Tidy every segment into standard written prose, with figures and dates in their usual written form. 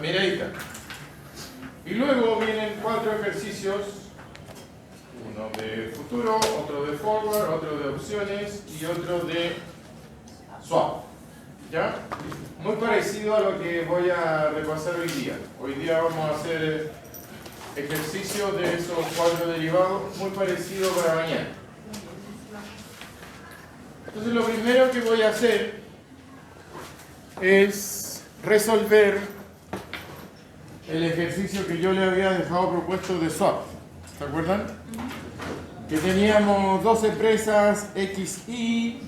miradita. Y luego vienen 4 ejercicios, uno de futuro, otro de forward, otro de opciones y otro de swap. ¿Ya? Muy parecido a lo que voy a repasar hoy día. Hoy día vamos a hacer ejercicios de esos 4 derivados, muy parecido para mañana. Entonces lo primero que voy a hacer es resolver el ejercicio que yo le había dejado propuesto de swap. ¿Se acuerdan? Que teníamos dos empresas XY.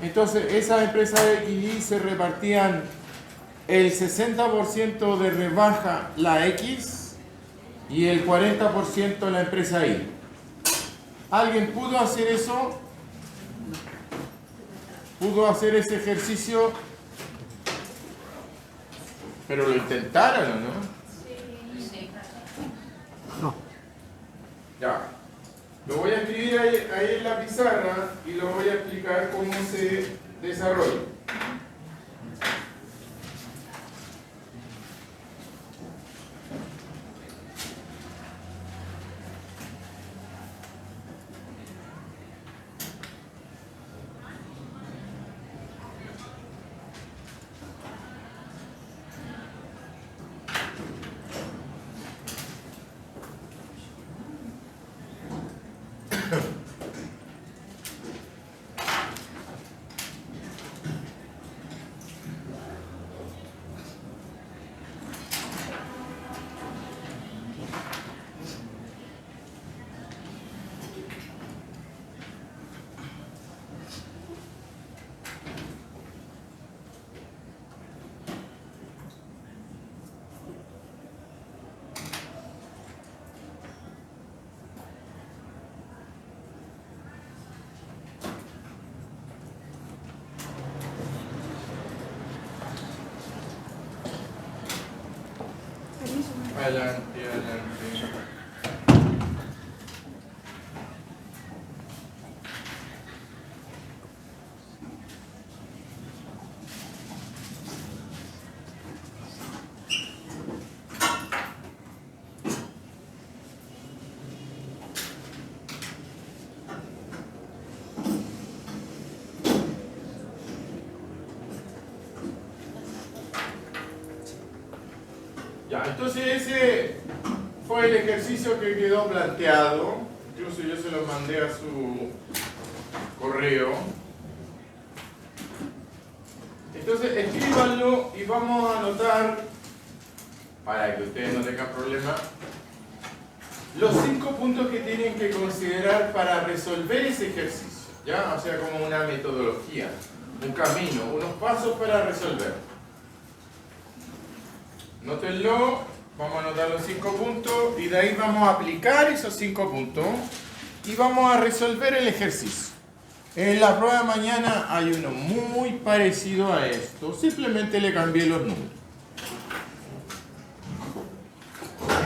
Entonces esas empresas XY se repartían el 60% de rebaja la X y el 40% la empresa Y. ¿Alguien pudo hacer eso? ¿Pudo hacer ese ejercicio? Pero lo intentaron, ¿o no? Sí. No. Ya. Lo voy a escribir ahí en la pizarra y lo voy a explicar cómo se desarrolla. Adelante, adelante. Ya, entonces ese fue el ejercicio que quedó planteado. Incluso yo se lo mandé a su correo. Entonces escríbanlo y vamos a anotar, para que ustedes no tengan problema, los 5 puntos que tienen que considerar para resolver ese ejercicio. ¿Ya? O sea, como una metodología, un camino, unos pasos para resolver. Nótenlo, vamos a anotar los 5 puntos y de ahí vamos a aplicar esos 5 puntos y vamos a resolver el ejercicio. En la prueba de mañana hay uno muy parecido a esto, simplemente le cambié los números.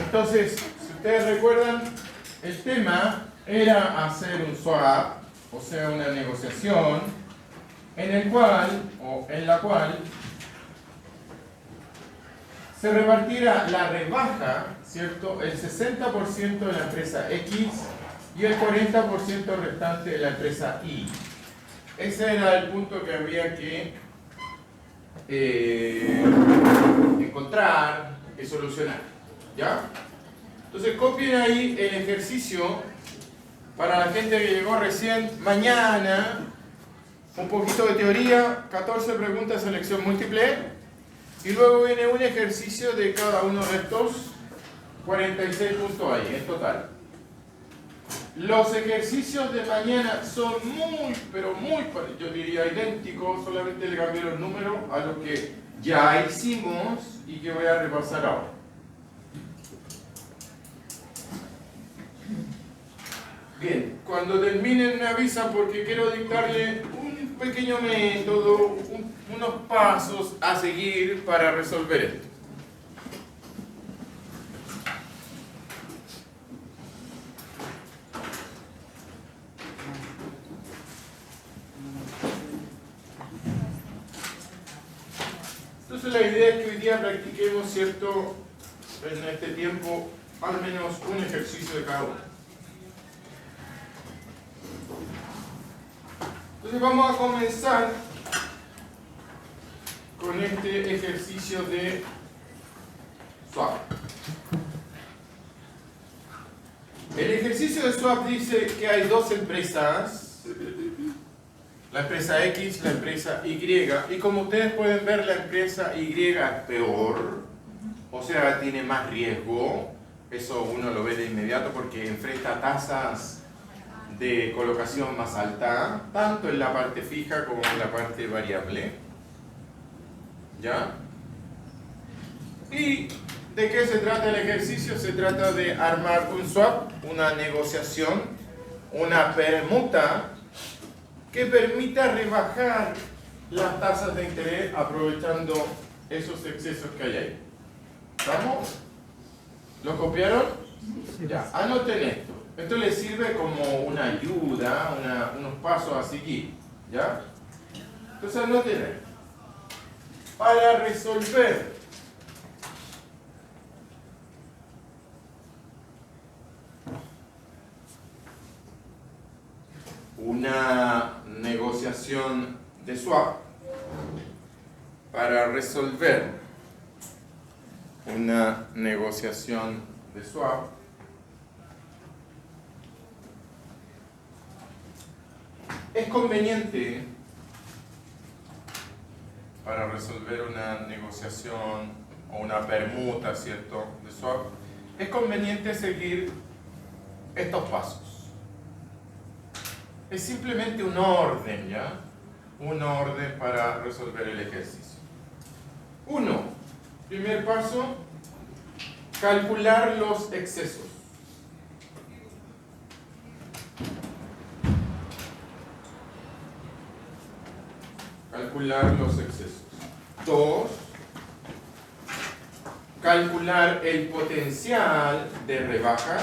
Entonces, si ustedes recuerdan, el tema era hacer un swap, o sea, una negociación en el cual, o en la cual, se repartirá la rebaja, ¿cierto? El 60% de la empresa X y el 40% restante de la empresa Y. Ese era el punto que había que encontrar, que solucionar. ¿Ya? Entonces copien ahí el ejercicio para la gente que llegó recién. Mañana, un poquito de teoría, 14 preguntas, selección múltiple. Y luego viene un ejercicio de cada uno de estos 46 puntos ahí, en total. Los ejercicios de mañana son muy, pero muy, yo diría idénticos, solamente le cambié los números a los que ya hicimos y que voy a repasar ahora. Bien, cuando terminen me avisan porque quiero dictarle un pequeño método, unos pasos a seguir para resolver esto. Entonces la idea es que hoy día practiquemos, ¿cierto?, en este tiempo, al menos un ejercicio de cada uno. Entonces vamos a comenzar con este ejercicio de swap. El ejercicio de swap dice que hay dos empresas, la empresa X, la empresa Y, y como ustedes pueden ver, la empresa Y es peor, o sea, tiene más riesgo. Eso uno lo ve de inmediato porque enfrenta tasas de colocación más alta, tanto en la parte fija como en la parte variable. ¿Ya? ¿Y de qué se trata el ejercicio? Se trata de armar un swap, una negociación, una permuta que permita rebajar las tasas de interés aprovechando esos excesos que hay ahí. ¿Estamos? ¿Lo copiaron? Ya, anoten esto. Esto les sirve como una ayuda, unos pasos a seguir. ¿Ya? Entonces anoten esto. Para resolver una negociación de swap, para resolver una negociación de swap, es conveniente, para resolver una negociación o una permuta, ¿cierto?, de swap, es conveniente seguir estos pasos. Es simplemente un orden, ¿ya? Un orden para resolver el ejercicio. 1. Primer paso, calcular los excesos. Calcular los excesos. 2. Calcular el potencial de rebaja.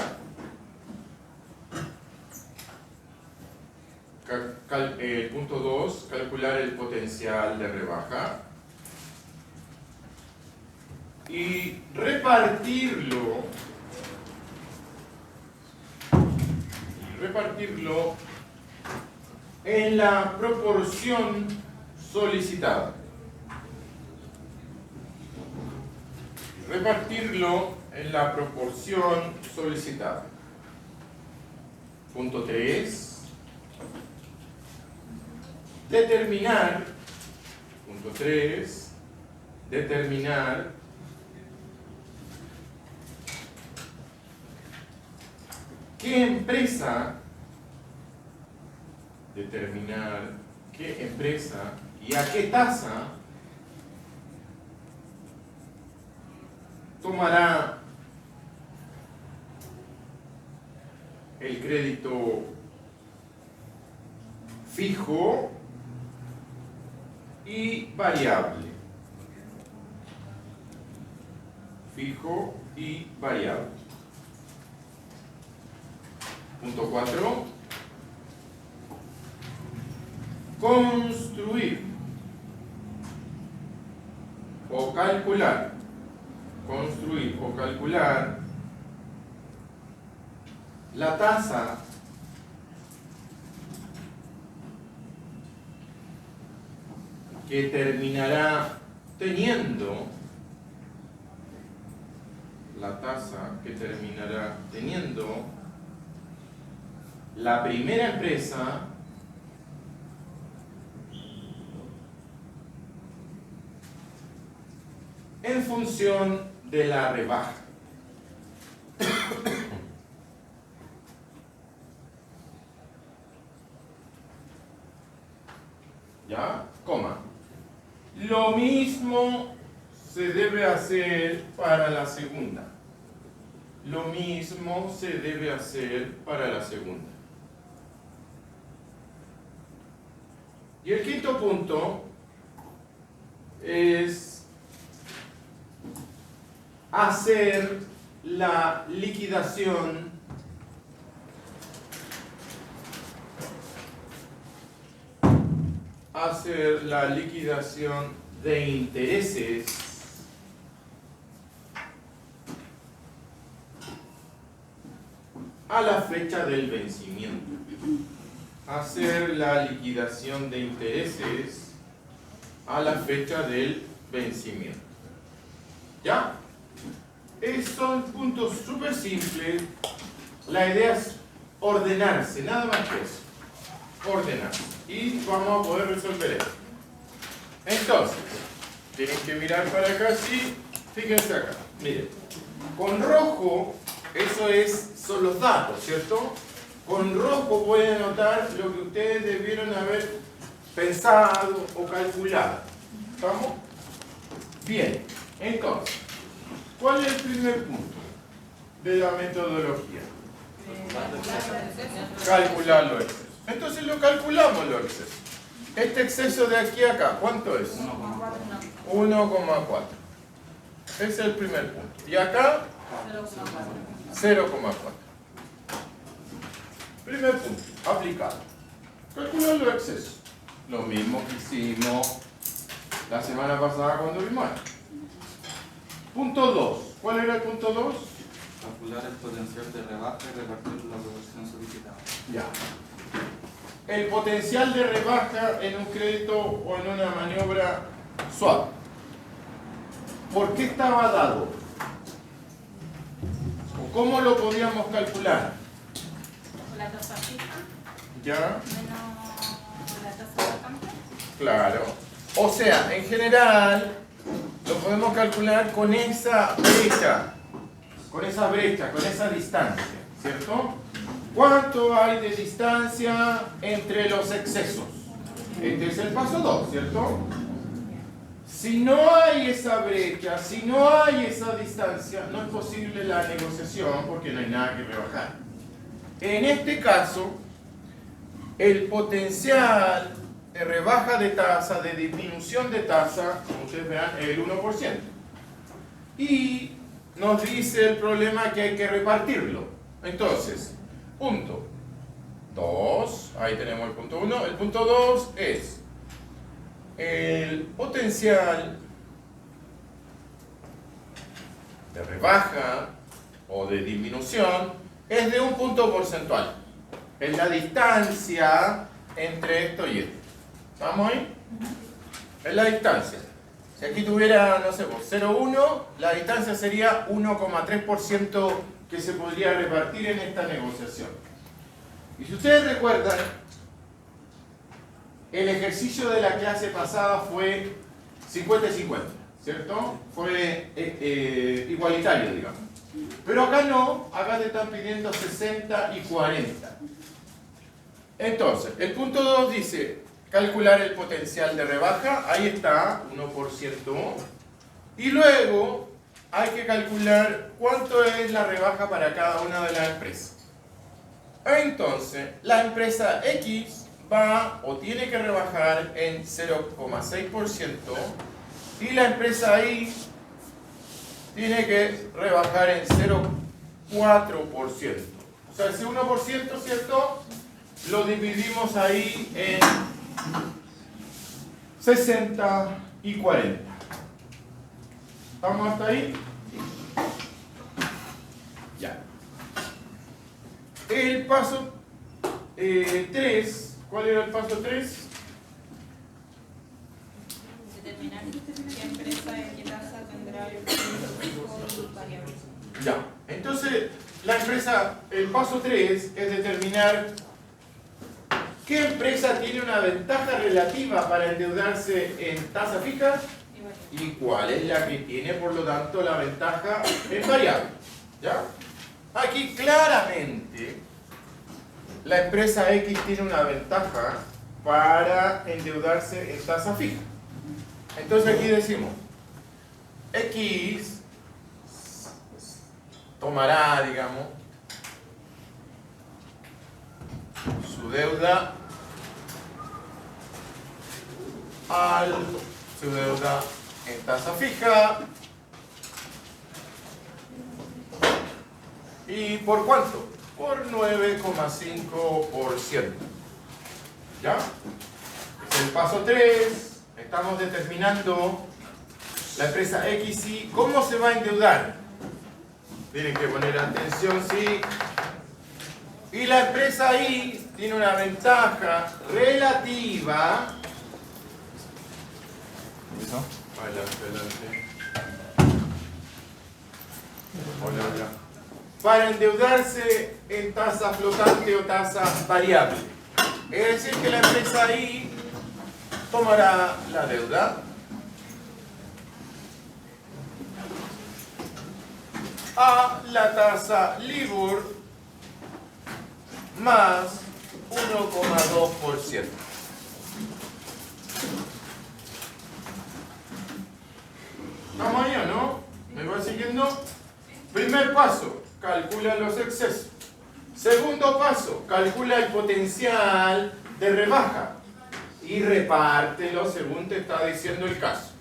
Punto 2, calcular el potencial de rebaja y repartirlo en la proporción solicitada. Repartirlo en la proporción solicitada. Punto 3. Determinar, punto 3, determinar qué empresa y a qué tasa tomará el crédito fijo y variable. Fijo y variable. Punto 4. Construir o calcular. Construir o calcular la tasa que terminará teniendo la primera empresa en función de la rebaja. ¿Ya? Coma. Lo mismo se debe hacer para la segunda. Lo mismo se debe hacer para la segunda. Y el quinto punto es hacer la liquidación de intereses a la fecha del vencimiento. Hacer la liquidación de intereses a la fecha del vencimiento. ¿Ya? Son puntos súper simples. La idea es ordenarse, nada más que eso. Ordenarse. Y vamos a poder resolver esto. Entonces, tienen que mirar para acá, sí. Fíjense acá. Miren. Con rojo, son los datos, ¿cierto? Con rojo pueden anotar lo que ustedes debieron haber pensado o calculado. ¿Estamos? Bien. Entonces, ¿cuál es el primer punto de la metodología? Calcular los excesos. Entonces lo calculamos los excesos. Este exceso de aquí a acá, ¿cuánto es? 1,4. Ese es el primer punto. Y acá, 0,4. Primer punto, aplicado. Calcular los excesos. Lo mismo que hicimos la semana pasada cuando vimos. Punto 2. ¿Cuál era el punto 2? Calcular el potencial de rebaja y repartir la proporción solicitada. Ya. El potencial de rebaja en un crédito o en una maniobra suave. ¿Por qué estaba dado? ¿O cómo lo podíamos calcular? La tasa fija ¿Ya? menos la tasa vacante. Claro. O sea, en general, lo podemos calcular con esa brecha, con esa distancia, ¿cierto? ¿Cuánto hay de distancia entre los excesos? Este es el paso 2, ¿cierto? Si no hay esa brecha, si no hay esa distancia, no es posible la negociación porque no hay nada que rebajar. En este caso, el potencial de rebaja de tasa, de disminución de tasa, como ustedes verán, es el 1%. Y nos dice el problema que hay que repartirlo. Entonces, punto 2, ahí tenemos el punto 1. El punto 2 es el potencial de rebaja o de disminución es de un punto porcentual. Es la distancia entre esto y esto. ¿Vamos ahí? Es la distancia. Si aquí tuviera, no sé, 0,1, la distancia sería 1,3% que se podría repartir en esta negociación. Y si ustedes recuerdan, el ejercicio de la clase pasada fue 50 y 50, ¿cierto? Fue igualitario, digamos. Pero acá no, acá te están pidiendo 60 y 40. Entonces, el punto 2 dice calcular el potencial de rebaja, ahí está, 1%. Y luego hay que calcular cuánto es la rebaja para cada una de las empresas. Entonces, la empresa X va o tiene que rebajar en 0,6% y la empresa Y tiene que rebajar en 0,4%. O sea, ese 1%, ¿cierto? Lo dividimos ahí en 60 y 40. ¿Estamos hasta ahí? Ya. El paso 3, ¿cuál era el paso 3? Determinar qué empresa y qué tasa tendrá el fijo y variable. Ya. Entonces, la empresa, el paso 3 es determinar qué empresa tiene una ventaja relativa para endeudarse en tasa fija y cuál es la que tiene, por lo tanto, la ventaja en variable. ¿Ya? Aquí claramente la empresa X tiene una ventaja para endeudarse en tasa fija. Entonces aquí decimos, X tomará, digamos, su deuda su deuda en tasa fija. ¿Y por cuánto? Por 9,5%. ¿Ya? Es el paso 3. Estamos determinando la empresa X y cómo se va a endeudar. Tienen que poner atención, sí. Y la empresa ahí tiene una ventaja relativa. ¿Eso? Adelante. Hola. Para endeudarse en tasa flotante o tasa variable. Es decir, que la empresa ahí tomará la deuda a la tasa LIBOR más 1,2%. ¿Estamos ahí o no? ¿Me va siguiendo? Primer paso, calcula los excesos. Segundo paso, calcula el potencial de rebaja y repártelo según te está diciendo el caso.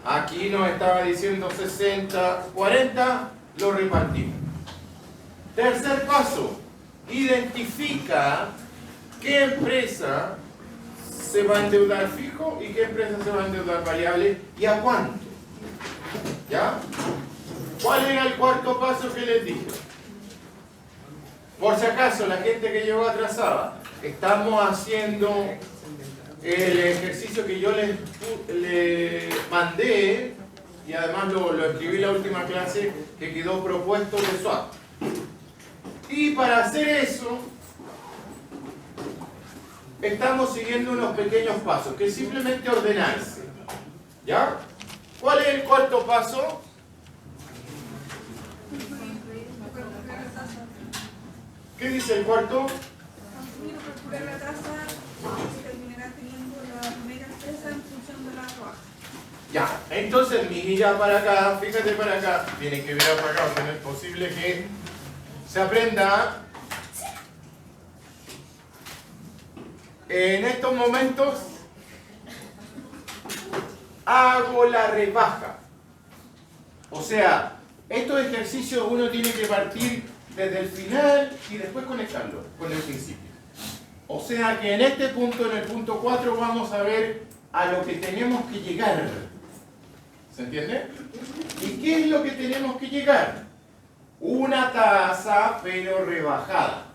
Aquí nos estaba diciendo 60-40, lo repartimos. Tercer paso, identifica qué empresa se va a endeudar fijo y qué empresa se va a endeudar variable y a cuánto. ¿Ya? ¿Cuál era el cuarto paso que les dije? Por si acaso, la gente que llegó atrasada, estamos haciendo el ejercicio que yo les mandé y además lo escribí en la última clase que quedó propuesto de swap. Y para hacer eso, estamos siguiendo unos pequeños pasos, que es simplemente ordenarse. ¿Ya? ¿Cuál es el cuarto paso? ¿Qué dice el cuarto? Calcular la tasa que terminará teniendo la primera empresa en función de la rebaja. Ya, entonces mira para acá, fíjate para acá, tienen que mirar para acá, porque no es posible que se aprenda. En estos momentos hago la rebaja. O sea, estos ejercicios uno tiene que partir desde el final y después conectarlo con el principio. O sea que en este punto, en el punto 4, vamos a ver a lo que tenemos que llegar. ¿Se entiende? ¿Y qué es lo que tenemos que llegar? Una tasa pero rebajada.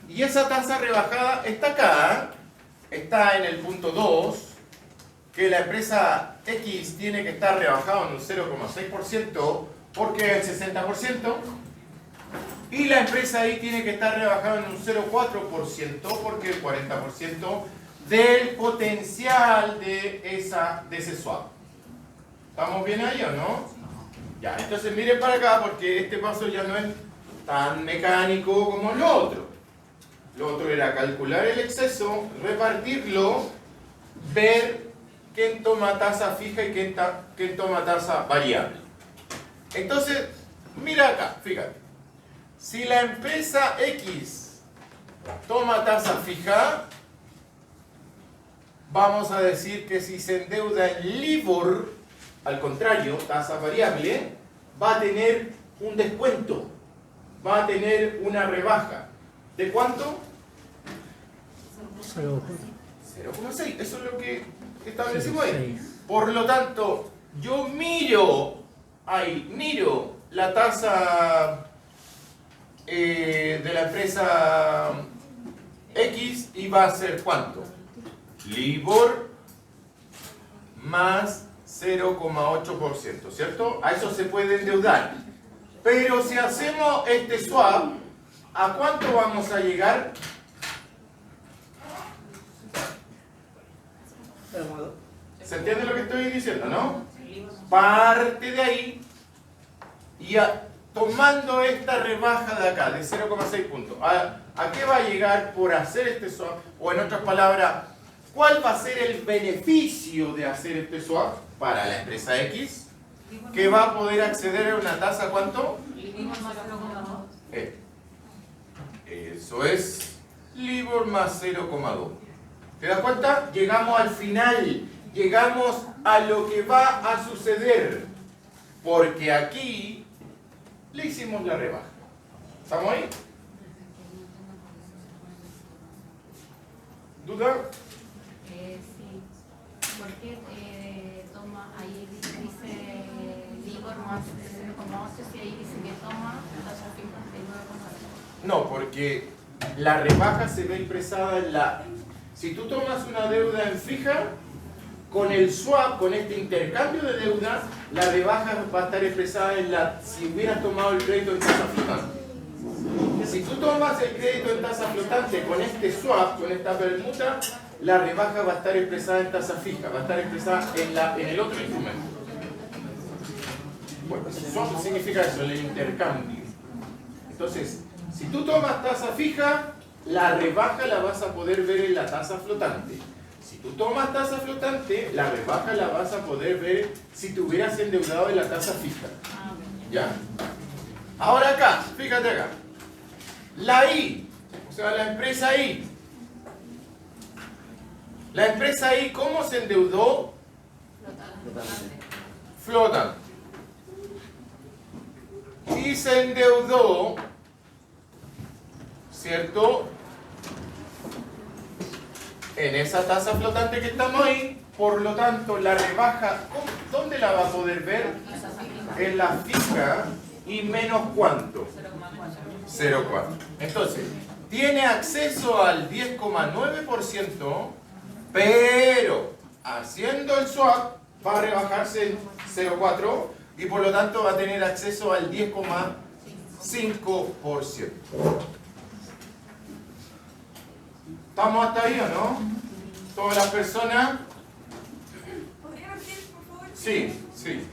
Y esa tasa rebajada está acá, está en el punto 2, que la empresa X tiene que estar rebajado en un 0,6% porque es el 60%. Y la empresa Y tiene que estar rebajada en un 0,4% porque el 40% del potencial de ese swap. ¿Estamos bien ahí o no? Ya, entonces miren para acá porque este paso ya no es tan mecánico como lo otro. Lo otro era calcular el exceso, repartirlo, ver quién toma tasa fija y quién toma tasa variable. Entonces, mira acá, fíjate. Si la empresa X toma tasa fija, vamos a decir que si se endeuda en LIBOR, al contrario, tasa variable, va a tener un descuento, va a tener una rebaja. ¿De cuánto? 0,6. Eso es lo que establecimos ahí. Por lo tanto, yo miro la tasa de la empresa X y va a ser ¿cuánto? LIBOR más 0,8%, ¿cierto? A eso se puede endeudar. Pero si hacemos este swap, ¿a cuánto vamos a llegar? ¿Se entiende lo que estoy diciendo, no? Parte de ahí y tomando esta rebaja de acá, de 0,6 puntos, ¿a qué va a llegar por hacer este swap? O en otras palabras, ¿cuál va a ser el beneficio de hacer este swap para la empresa X? Que va a poder acceder a una tasa, ¿cuánto? Eso es LIBOR más 0,2. ¿Te das cuenta? Llegamos al final, llegamos a lo que va a suceder, porque aquí le hicimos la rebaja. ¿Estamos ahí? ¿Duda? Sí. ¿Por qué toma, ahí dice LIBOR más 0,8 si ahí dice que toma tasa fija de 9,8? No, porque la rebaja se ve expresada en la... Si tú tomas una deuda en fija, con el swap, con este intercambio de deuda, la rebaja va a estar expresada en la... Si hubieras tomado el crédito en tasa flotante. Si tú tomas el crédito en tasa flotante con este swap, con esta permuta, la rebaja va a estar expresada en tasa fija, va a estar expresada en el otro instrumento. Bueno, swap significa eso, el intercambio. Entonces, si tú tomas tasa fija, la rebaja la vas a poder ver en la tasa flotante. Si tú tomas tasa flotante, la rebaja la vas a poder ver si te hubieras endeudado en la tasa fija. ¿Ya? Ahora acá, fíjate acá. La I, o sea, la empresa I. La empresa I, ¿cómo se endeudó? Flotante. Y se endeudó, ¿cierto? En esa tasa flotante que estamos ahí. Por lo tanto, la rebaja, ¿dónde la va a poder ver? En la fija. ¿Y menos cuánto? 0,4. Entonces, tiene acceso al 10,9%, pero haciendo el swap va a rebajarse en 0,4 y por lo tanto va a tener acceso al 10,5%. ¿Estamos hasta ahí o no? ¿Todas las personas? ¿Podría repetir, por favor? Sí, sí.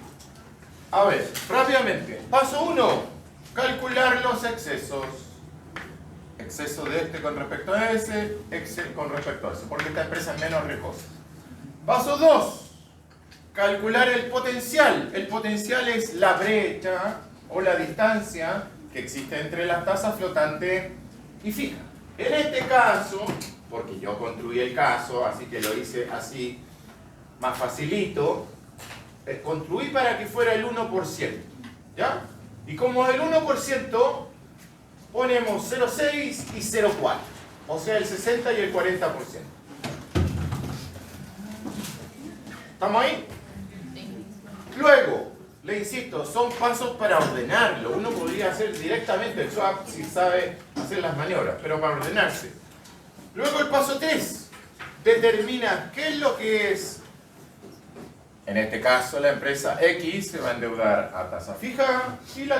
A ver, rápidamente. Paso 1. Calcular los excesos. Exceso de este con respecto a ese, Excel con respecto a ese, porque esta empresa es menos riesgosa. Paso 2. Calcular el potencial. El potencial es la brecha o la distancia que existe entre las tasas flotante y fija. En este caso, porque yo construí el caso, así que lo hice así, más facilito, construí para que fuera el 1%, ¿ya? Y como el 1%, ponemos 0,6 y 0,4, o sea, el 60 y el 40%. ¿Estamos ahí? Luego, le insisto, son pasos para ordenarlo. Uno podría hacer directamente el swap si sabe hacer las maniobras, pero para ordenarse. Luego el paso 3, determina qué es lo que es. En este caso, la empresa X se va a endeudar a tasa fija y la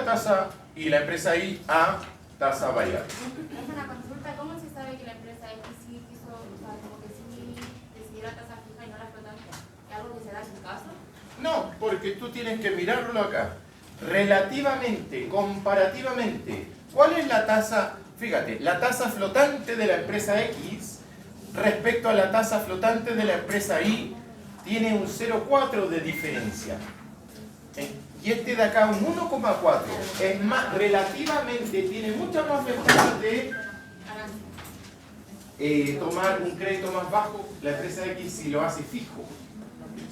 empresa Y a tasa variable. Es una consulta, ¿cómo se sabe que la empresa X sí quiso, o sea, como que sí decidió la tasa fija y no la flotante? ¿Es algo que se da en su caso? No, porque tú tienes que mirarlo acá. Relativamente, comparativamente, ¿cuál es la tasa? Fíjate, la tasa flotante de la empresa X respecto a la tasa flotante de la empresa Y tiene un 0,4 de diferencia. Y este de acá un 1,4. Es más, relativamente tiene muchas más ventajas de tomar un crédito más bajo la empresa X si lo hace fijo.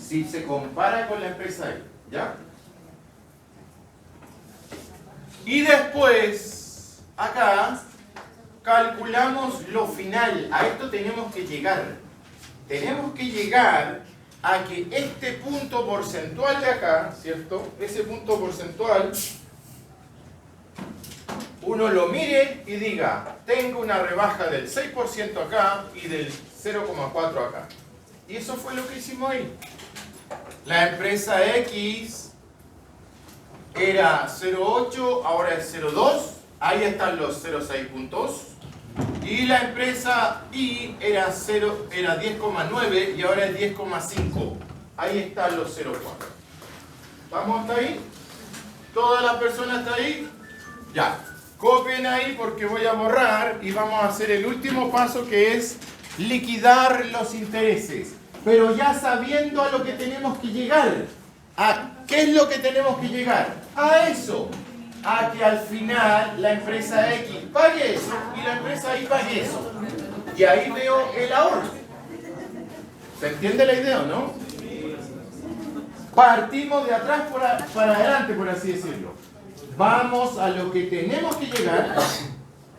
Si se compara con la empresa Y, ¿ya? Y después, acá, calculamos lo final. A esto tenemos que llegar. Tenemos que llegar a que este punto porcentual de acá, ¿cierto? Ese punto porcentual, uno lo mire y diga, tengo una rebaja del 6% acá y del 0,4 acá. Y eso fue lo que hicimos ahí. La empresa X era 0,8, ahora es 0,2. Ahí están los 0,6 puntos. Y la empresa Y era 10,9 y ahora es 10,5. Ahí están los 0,4. ¿Vamos hasta ahí? ¿Todas las personas están ahí? Ya. Copien ahí porque voy a borrar y vamos a hacer el último paso que es liquidar los intereses. Pero ya sabiendo a lo que tenemos que llegar. ¿A qué es lo que tenemos que llegar? A eso. A que al final la empresa X pague eso y la empresa Y pague eso. Y ahí veo el ahorro. ¿Se entiende la idea o no? Partimos de atrás para adelante, por así decirlo. Vamos a lo que tenemos que llegar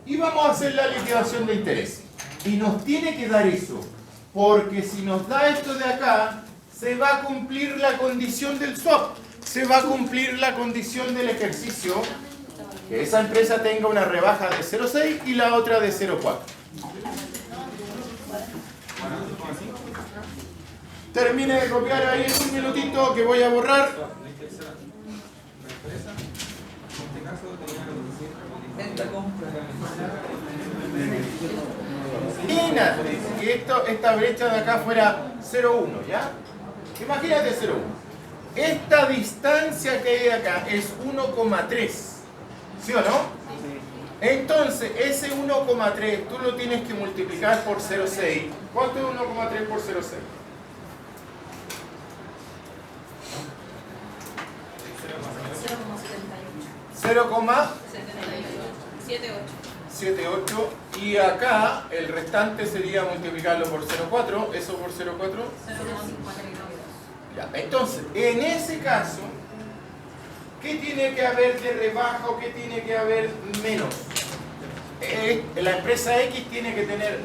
y vamos a hacer la liquidación de interés. Y nos tiene que dar eso. Porque si nos da esto de acá, se va a cumplir la condición del swap. Se va a cumplir la condición del ejercicio Que esa empresa tenga una rebaja de 0,6 y la otra de 0,4. Termine de copiar ahí en un minutito que voy a borrar. Imagínate que esta brecha de acá fuera 0,1, ¿ya? Imagínate 0,1. Esta distancia que hay acá es 1,3, ¿sí o no? Entonces, ese 1,3 tú lo tienes que multiplicar por 0,6. ¿Cuánto es 1,3 por 0,6? 0,78. Y acá el restante sería multiplicarlo por 0,4. ¿Eso por 0,4? 0,52. Ya, entonces, en ese caso, ¿qué tiene que haber de rebaja o qué tiene que haber menos? La empresa X tiene que tener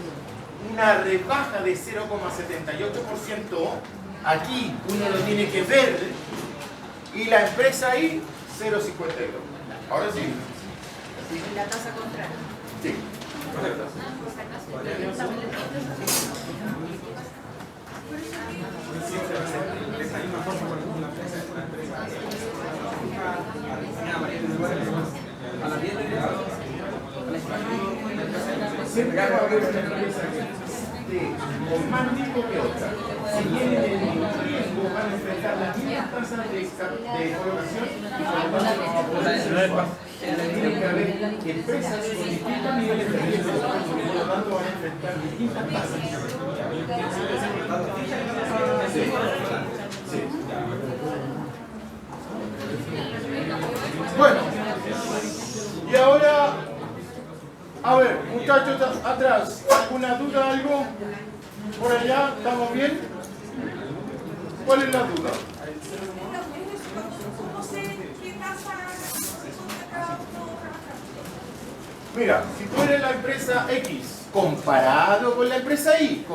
una rebaja de 0,78%. Aquí uno lo tiene que ver. Y la empresa Y, 0,52. Ahora sí. La tasa contraria. Sí. Siempre va a haber una empresa con más riesgo que otra. Si tienen el mismo riesgo, van a enfrentar las mismas tasas de colocación y por lo tanto no va a poder ser fácil. Tienen que haber empresas con distintos niveles de riesgo y por lo tanto van a enfrentar distintas tasas. Sí. Sí. Bueno, y ahora, a ver, muchachos atrás, ¿alguna duda, algo? ¿Por allá? ¿Estamos bien? ¿Cuál es la duda? ¿Cómo sé qué tasa cada uno trabaja? Mira, si tú eres la empresa X, comparado con la empresa Y,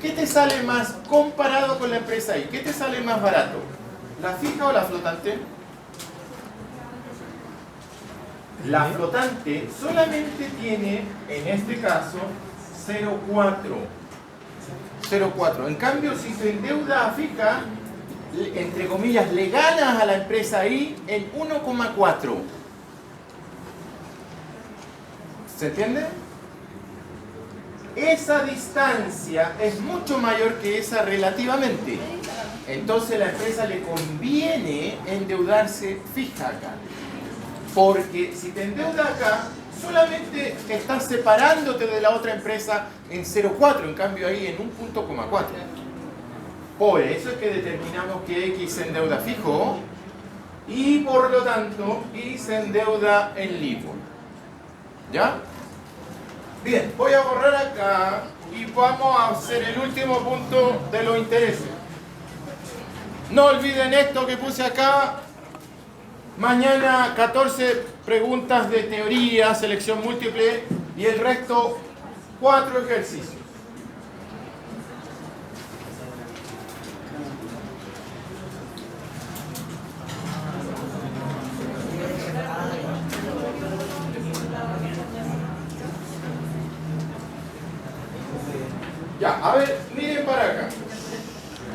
¿qué te sale más comparado con la empresa Y? ¿Qué te sale más barato? ¿La fija o la flotante? La flotante solamente tiene, en este caso, 0,4. En cambio, si se endeuda a fija, entre comillas, le ganas a la empresa Y en 1,4. ¿Se entiende? Esa distancia es mucho mayor que esa relativamente. Entonces la empresa le conviene endeudarse fija acá. Porque si te endeudas acá, solamente estás separándote de la otra empresa en 0,4, en cambio ahí en 1,4. Por eso es que determinamos que X se endeuda fijo y por lo tanto Y se endeuda en LIBOR. ¿Ya? Bien, voy a borrar acá y vamos a hacer el último punto de los intereses. No olviden esto que puse acá. Mañana 14 preguntas de teoría, selección múltiple y el resto 4 ejercicios. Ya, a ver, miren para acá.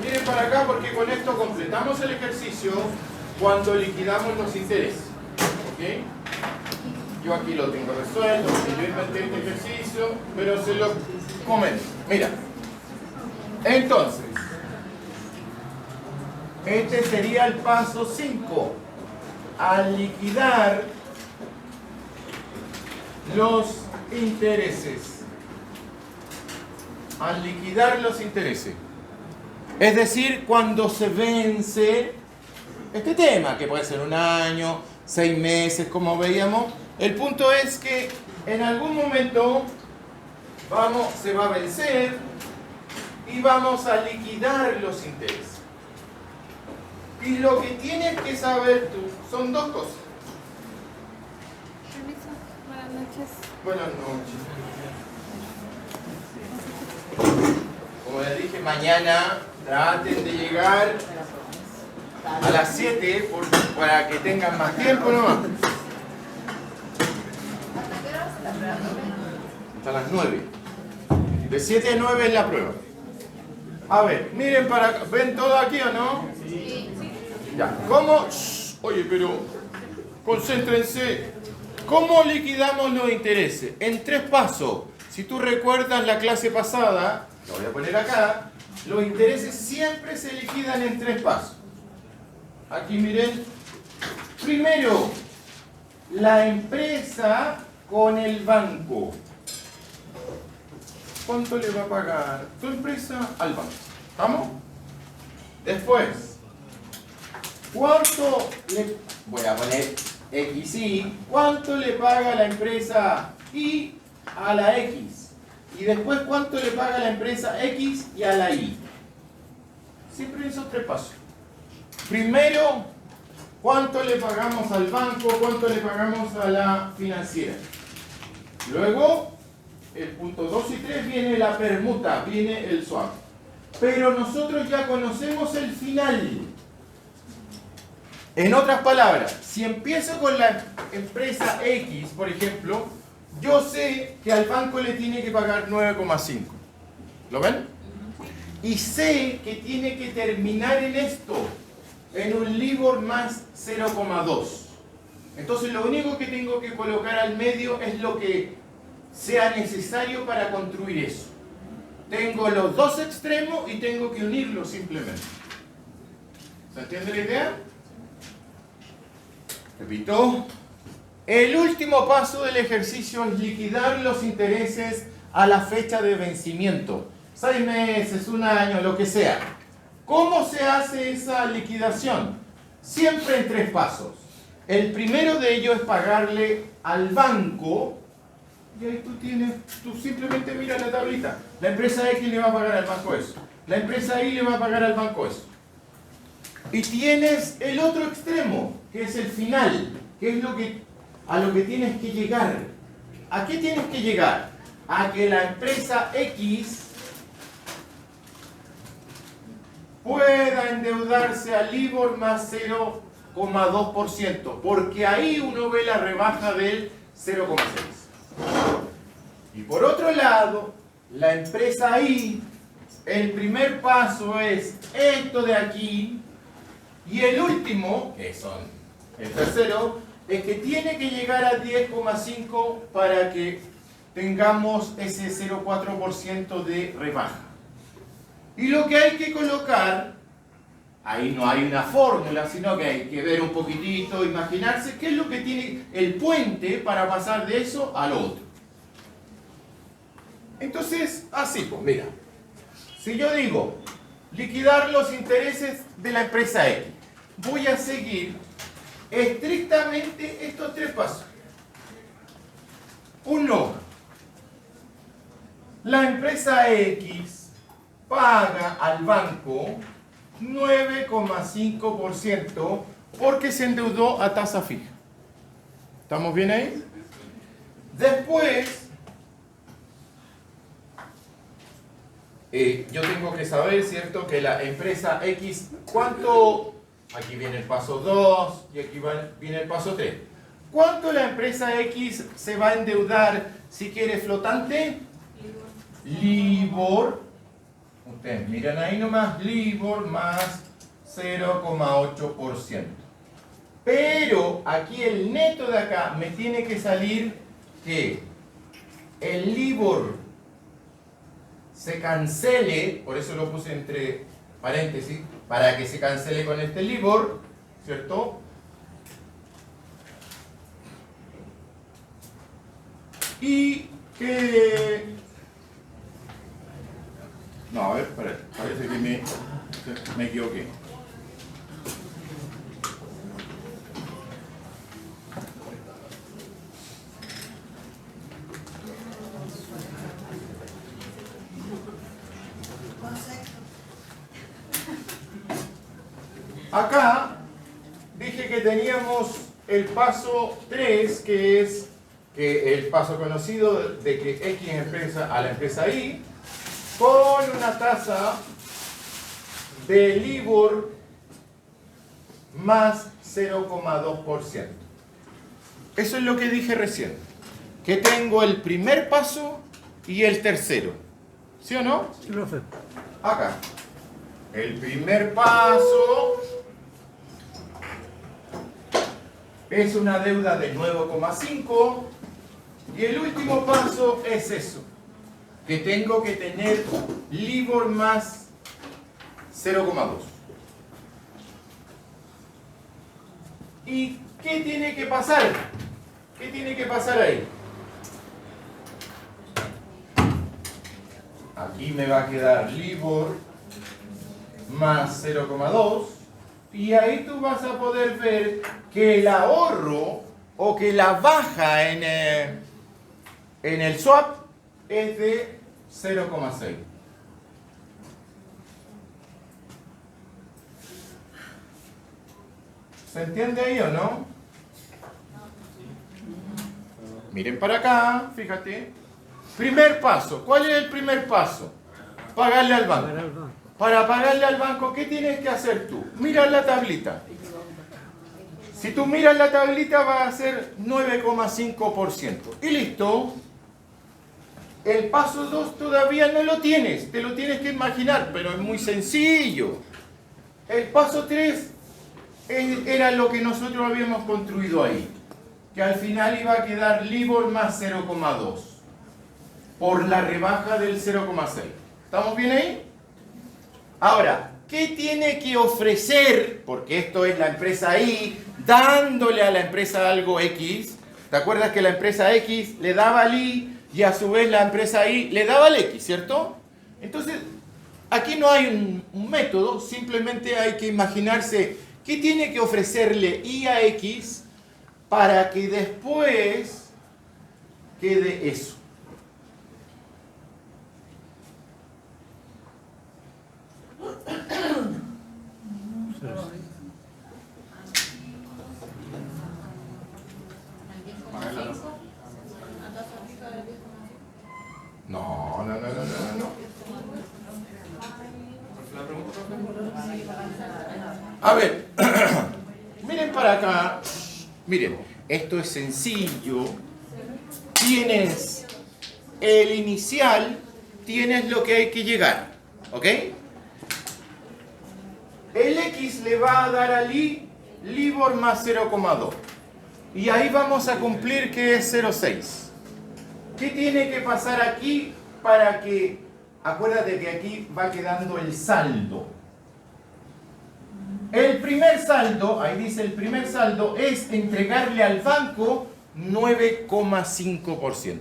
Miren para acá porque con esto completamos el ejercicio cuando liquidamos los intereses. ¿Ok? Yo aquí lo tengo resuelto porque yo inventé este ejercicio, pero se lo comento. Mira. Entonces, este sería el paso 5. Al liquidar los intereses. Al liquidar los intereses. Es decir, cuando se vence este tema, que puede ser 1 año, 6 meses, como veíamos. El punto es que en algún momento se va a vencer y vamos a liquidar los intereses. Y lo que tienes que saber tú son 2 cosas. Permiso, buenas noches. Buenas noches. Como les dije, mañana traten de llegar a las 7 para que tengan más tiempo nomás. ¿Hasta qué hora se la prueba? Hasta las 9. De 7 a 9 es la prueba. A ver, miren para acá. ¿Ven todo aquí o no? Sí. Ya. ¿Cómo? Shh, oye, pero concéntrense. ¿Cómo liquidamos los intereses? En 3 pasos. Si tú recuerdas la clase pasada, lo voy a poner acá, los intereses siempre se liquidan en 3 pasos. Aquí miren. Primero, la empresa con el banco. ¿Cuánto le va a pagar tu empresa al banco? ¿Estamos? Después, ¿cuánto le... Voy a poner XY. ¿Cuánto le paga la empresa Y a la X? Y después, ¿cuánto le paga la empresa X y a la Y? Siempre esos 3 pasos. Primero, ¿cuánto le pagamos al banco? ¿Cuánto le pagamos a la financiera? Luego, el punto 2 y 3 viene la permuta, viene el swap. Pero nosotros ya conocemos el final. En otras palabras, si empiezo con la empresa X, por ejemplo, yo sé que al banco le tiene que pagar 9,5. ¿Lo ven? Y sé que tiene que terminar en esto, en un LIBOR más 0,2. Entonces lo único que tengo que colocar al medio es lo que sea necesario para construir eso. Tengo los dos extremos y tengo que unirlos simplemente. ¿Se entiende la idea? Repito. El último paso del ejercicio es liquidar los intereses a la fecha de vencimiento. 6 meses, 1 año, lo que sea. ¿Cómo se hace esa liquidación? Siempre en 3 pasos. El primero de ellos es pagarle al banco. Y ahí tú simplemente miras la tablita. La empresa X le va a pagar al banco eso. La empresa Y le va a pagar al banco eso. Y tienes el otro extremo, que es el final, que es a lo que tienes que llegar. ¿A qué tienes que llegar? A que la empresa X pueda endeudarse al LIBOR más 0,2%, porque ahí uno ve la rebaja del 0,6%. Y por otro lado, la empresa Y, el primer paso es esto de aquí, y el último, que son el tercero, es que tiene que llegar a 10,5 para que tengamos ese 0,4% de rebaja. Y lo que hay que colocar, ahí no hay una fórmula, sino que hay que ver un poquitito, imaginarse qué es lo que tiene el puente para pasar de eso al otro. Entonces, así pues, mira, si yo digo liquidar los intereses de la empresa X, voy a seguir estrictamente estos 3 pasos. 1. La empresa X paga al banco 9,5% porque se endeudó a tasa fija. ¿Estamos bien ahí? Después, yo tengo que saber, ¿cierto?, que la empresa X, ¿cuánto? Aquí viene el paso 2 y aquí viene el paso 3. ¿Cuánto la empresa X se va a endeudar si quiere flotante? LIBOR. Ustedes miran ahí nomás, LIBOR más 0,8%. Pero aquí el neto de acá me tiene que salir que el LIBOR se cancele, por eso lo puse entre paréntesis, para que se cancele con este LIBOR, ¿cierto? Y que... No, a ver, parece que me equivoqué. Acá dije que teníamos el paso 3, que es el paso conocido de que X empresa a la empresa Y, con una tasa de LIBOR más 0,2%. Eso es lo que dije recién. Que tengo el primer paso y el tercero. ¿Sí o no? Sí, profe. Acá. El primer paso es una deuda de 9,5 y el último paso es eso, que tengo que tener LIBOR más 0,2. ¿Y qué tiene que pasar? ¿Qué tiene que pasar ahí? Aquí me va a quedar LIBOR más 0,2 y ahí tú vas a poder ver que el ahorro o que la baja en el swap es de 0,6. ¿Se entiende ahí o no? Miren para acá, fíjate. Primer paso. ¿Cuál es el primer paso? Pagarle al banco. Para el banco. Para pagarle al banco, ¿qué tienes que hacer tú? Mira la tablita. Si tú miras la tablita va a ser 9,5%. Y listo. El paso 2 todavía no lo tienes. Te lo tienes que imaginar, pero es muy sencillo. El paso 3 era lo que nosotros habíamos construido ahí. Que al final iba a quedar LIBOR más 0,2. Por la rebaja del 0,6. ¿Estamos bien ahí? Ahora, ¿qué tiene que ofrecer? Porque esto es la empresa Y, dándole a la empresa algo X. ¿Te acuerdas que la empresa X le daba al Y y a su vez la empresa Y le daba al X, ¿cierto? Entonces, aquí no hay un método, simplemente hay que imaginarse qué tiene que ofrecerle Y a X para que después quede eso. No. A ver, miren para acá. Miren, esto es sencillo. Tienes el inicial, tienes lo que hay que llegar. ¿Ok? El X le va a dar al Y LIBOR más 0,2. Y ahí vamos a cumplir que es 0,6. ¿Qué tiene que pasar aquí para que... Acuérdate que aquí va quedando el saldo. El primer saldo, ahí dice el primer saldo, es entregarle al banco 9,5%.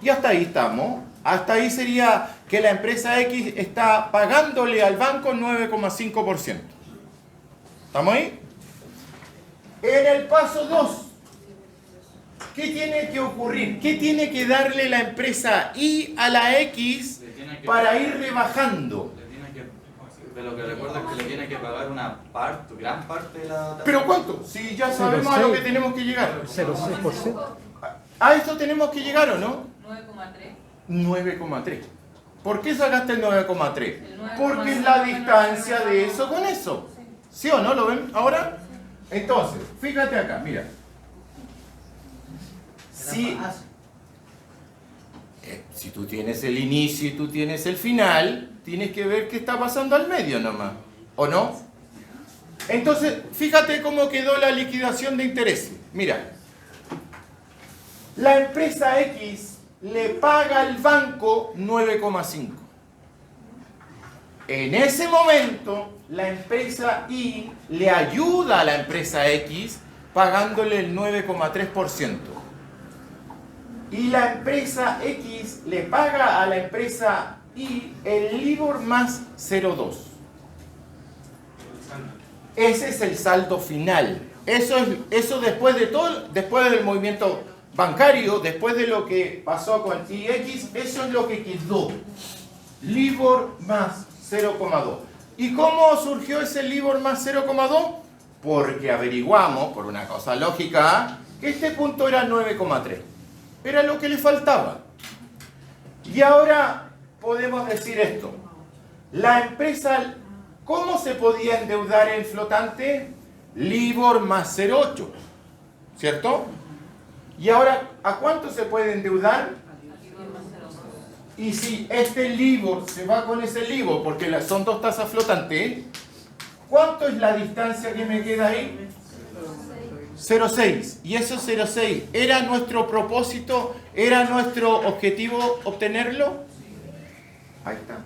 Y hasta ahí estamos. Hasta ahí sería que la empresa X está pagándole al banco 9,5%. ¿Estamos ahí? En el paso 2, ¿qué tiene que ocurrir? ¿Qué tiene que darle la empresa Y a la X para ir rebajando? De lo que recuerdo es que le tiene que pagar una parte, gran parte de la... ¿Pero cuánto? Si ya sabemos a lo que tenemos que llegar. 0,6%. ¿A esto tenemos que llegar o no? 9,3. 9,3. ¿Por qué sacaste el 9,3? Porque es la distancia de eso con eso. ¿Sí o no? ¿Lo ven ahora? Entonces, fíjate acá, mira. Si tú tienes el inicio y tú tienes el final, tienes que ver qué está pasando al medio nomás. ¿O no? Entonces, fíjate cómo quedó la liquidación de intereses. Mira. La empresa X le paga al banco 9,5. En ese momento, la empresa Y le ayuda a la empresa X pagándole el 9,3%. Y la empresa X le paga a la empresa Y el LIBOR más 0,2. Ese es el saldo final. Eso después de todo, después del movimiento bancario, después de lo que pasó con IX, eso es lo que quedó. LIBOR más 0,2. ¿Y cómo surgió ese LIBOR más 0,2? Porque averiguamos, por una cosa lógica, que este punto era 9,3. Era lo que le faltaba. Y ahora podemos decir esto. La empresa, ¿cómo se podía endeudar en flotante? LIBOR más 0,8. ¿Cierto? Y ahora, ¿a cuánto se puede endeudar? Y si este LIBOR se va con ese LIBOR, porque son dos tasas flotantes, ¿cuánto es la distancia que me queda ahí? 0,6. Y eso 0,6, ¿era nuestro propósito? ¿Era nuestro objetivo obtenerlo? Ahí está.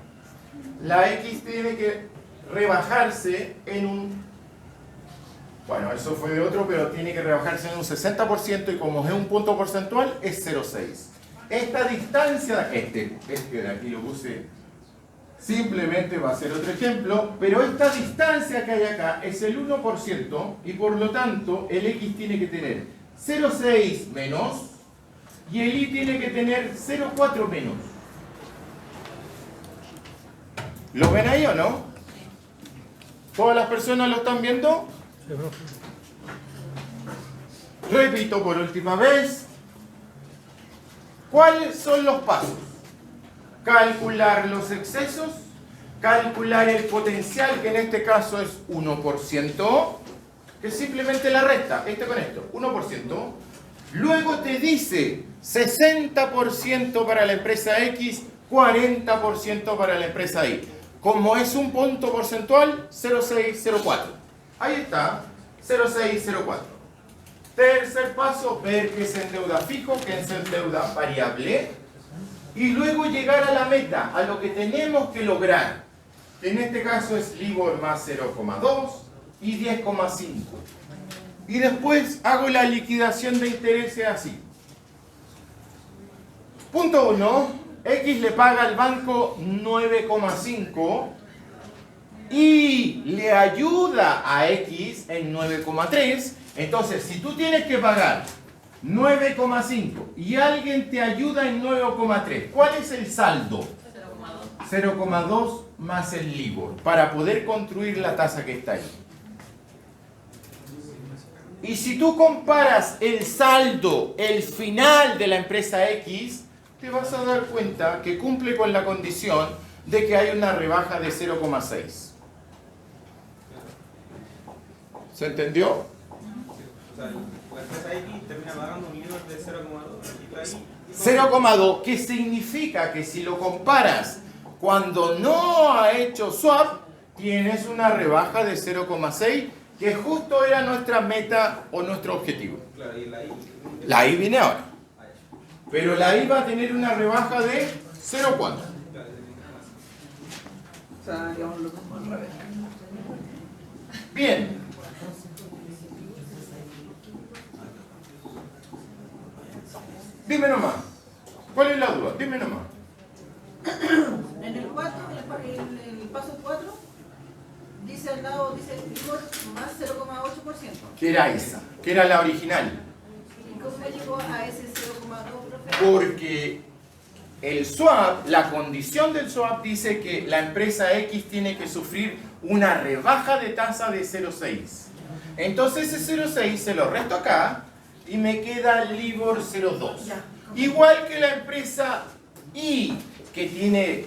La X tiene que rebajarse en un... Bueno, eso fue de otro, pero tiene que rebajarse en un 60% y como es un punto porcentual, es 0,6. Esta distancia, este de aquí lo puse, simplemente va a ser otro ejemplo, pero esta distancia que hay acá es el 1% y por lo tanto el X tiene que tener 0,6 menos y el Y tiene que tener 0,4 menos. ¿Lo ven ahí o no? ¿Todas las personas lo están viendo? Repito por última vez. ¿Cuáles son los pasos? Calcular los excesos, calcular el potencial, que en este caso es 1%, que es simplemente la resta, con esto, 1%. Luego te dice 60% para la empresa X, 40% para la empresa Y. Como es un punto porcentual, 0,604. Ahí está, 0,604. Tercer paso, ver qué se endeuda fijo, qué se endeuda variable. Y luego llegar a la meta, a lo que tenemos que lograr. Que en este caso es LIBOR más 0,2 y 10,5. Y después hago la liquidación de intereses así. Punto 1. X le paga al banco 9,5 y le ayuda a X en 9,3. Entonces, si tú tienes que pagar 9,5 y alguien te ayuda en 9,3, ¿cuál es el saldo? 0,2 más el LIBOR para poder construir la tasa que está ahí. Y si tú comparas el saldo, el final de la empresa X, te vas a dar cuenta que cumple con la condición de que hay una rebaja de 0,6. ¿Se entendió? O sea, la empresa X termina pagando un LIBOR de 0,2. 0,2, que significa que si lo comparas cuando no ha hecho swap, tienes una rebaja de 0,6, que justo era nuestra meta o nuestro objetivo. Claro, y la Y. La I viene ahora. Pero la I va a tener una rebaja de 0,4. O sea, digamos lo mismo al revés. Bien. Dime nomás. ¿Cuál es la duda? Dime nomás. En el 4, en el paso 4, dice al lado, dice LIBOR más 0,8%. ¿Qué era esa? ¿Qué era la original? ¿Y cómo llegó a ese 0,2, profe? Porque el swap, la condición del swap dice que la empresa X tiene que sufrir una rebaja de tasa de 0,6. Entonces ese 0,6 se lo resto acá y me queda LIBOR 0,2. Igual que la empresa Y, que tiene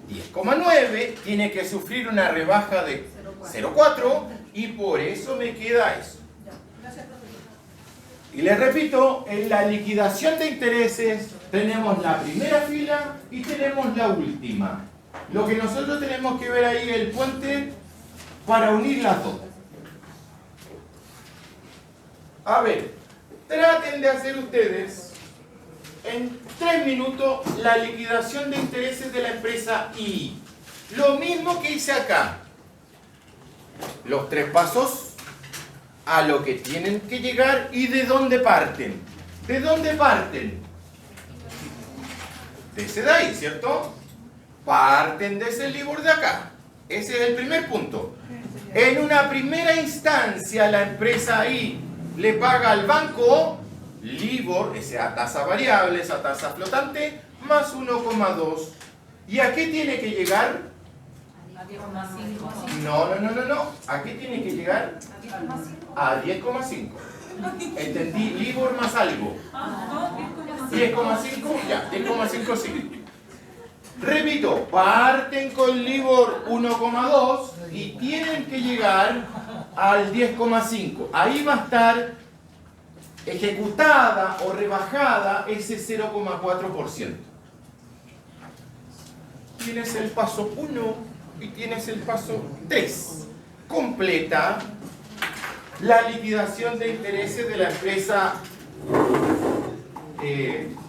10,9, tiene que sufrir una rebaja de 0,4 y por eso me queda eso. Gracias, profe. Y les repito, en la liquidación de intereses tenemos la primera fila y tenemos la última. Lo que nosotros tenemos que ver ahí es el puente para unir las dos. A ver, traten de hacer ustedes en 3 minutos la liquidación de intereses de la empresa Y. Lo mismo que hice acá. Los 3 pasos a lo que tienen que llegar y de dónde parten. ¿De dónde parten? De ese de ahí, ¿cierto? Parten de ese LIBOR de acá. Ese es el primer punto. En una primera instancia, la empresa I le paga al banco LIBOR, esa tasa variable, esa tasa flotante, más 1,2. ¿Y a qué tiene que llegar? No. ¿A qué tiene que llegar? A 10,5. ¿Entendí? LIBOR más algo. 10,5, ya, 10,5 sí. Repito, parten con LIBOR 1,2 y tienen que llegar al 10,5. Ahí va a estar ejecutada o rebajada ese 0,4%. Tienes el paso 1 y tienes el paso 3. Completa la liquidación de intereses de la empresa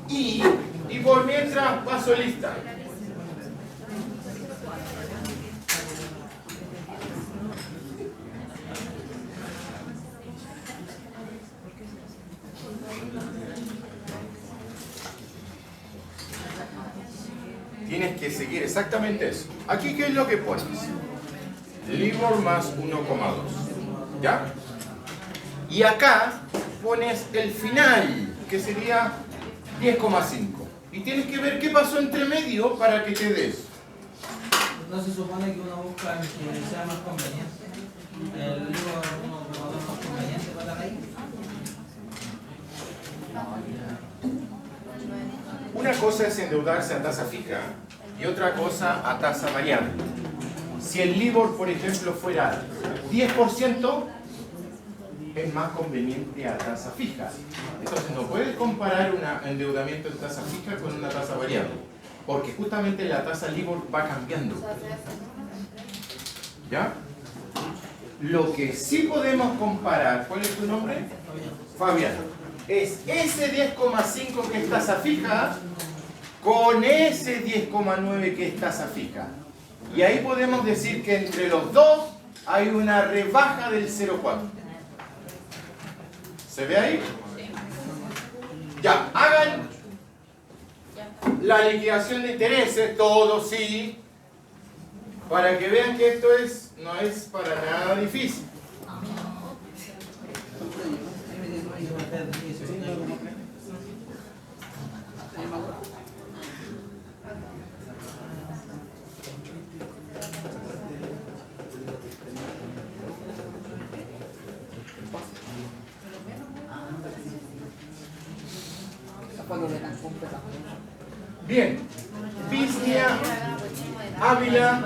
y por mientras paso lista. Tienes que seguir exactamente eso. Aquí, ¿qué es lo que pones? LIBOR más 1,2. ¿Ya? Y acá pones el final, que sería 10,5. Y tienes que ver qué pasó entre medio para que te des. No se supone que uno busca el que sea más conveniente. El LIBOR 1,2 más conveniente para estar ahí. Una cosa es endeudarse a tasa fija y otra cosa a tasa variable. Si el LIBOR, por ejemplo, fuera 10%, es más conveniente a tasa fija. Entonces no puedes comparar un endeudamiento en tasa fija con una tasa variable, porque justamente la tasa LIBOR va cambiando. ¿Ya? Lo que sí podemos comparar, ¿cuál es tu nombre? Fabián. Es ese 10,5 que es tasa fija con ese 10,9 que es tasa fija. Y ahí podemos decir que entre los dos hay una rebaja del 0,4. ¿Se ve ahí? Ya, hagan la liquidación de intereses, todo sí, para que vean que esto no es para nada difícil. Bien, Bisnia, Ávila,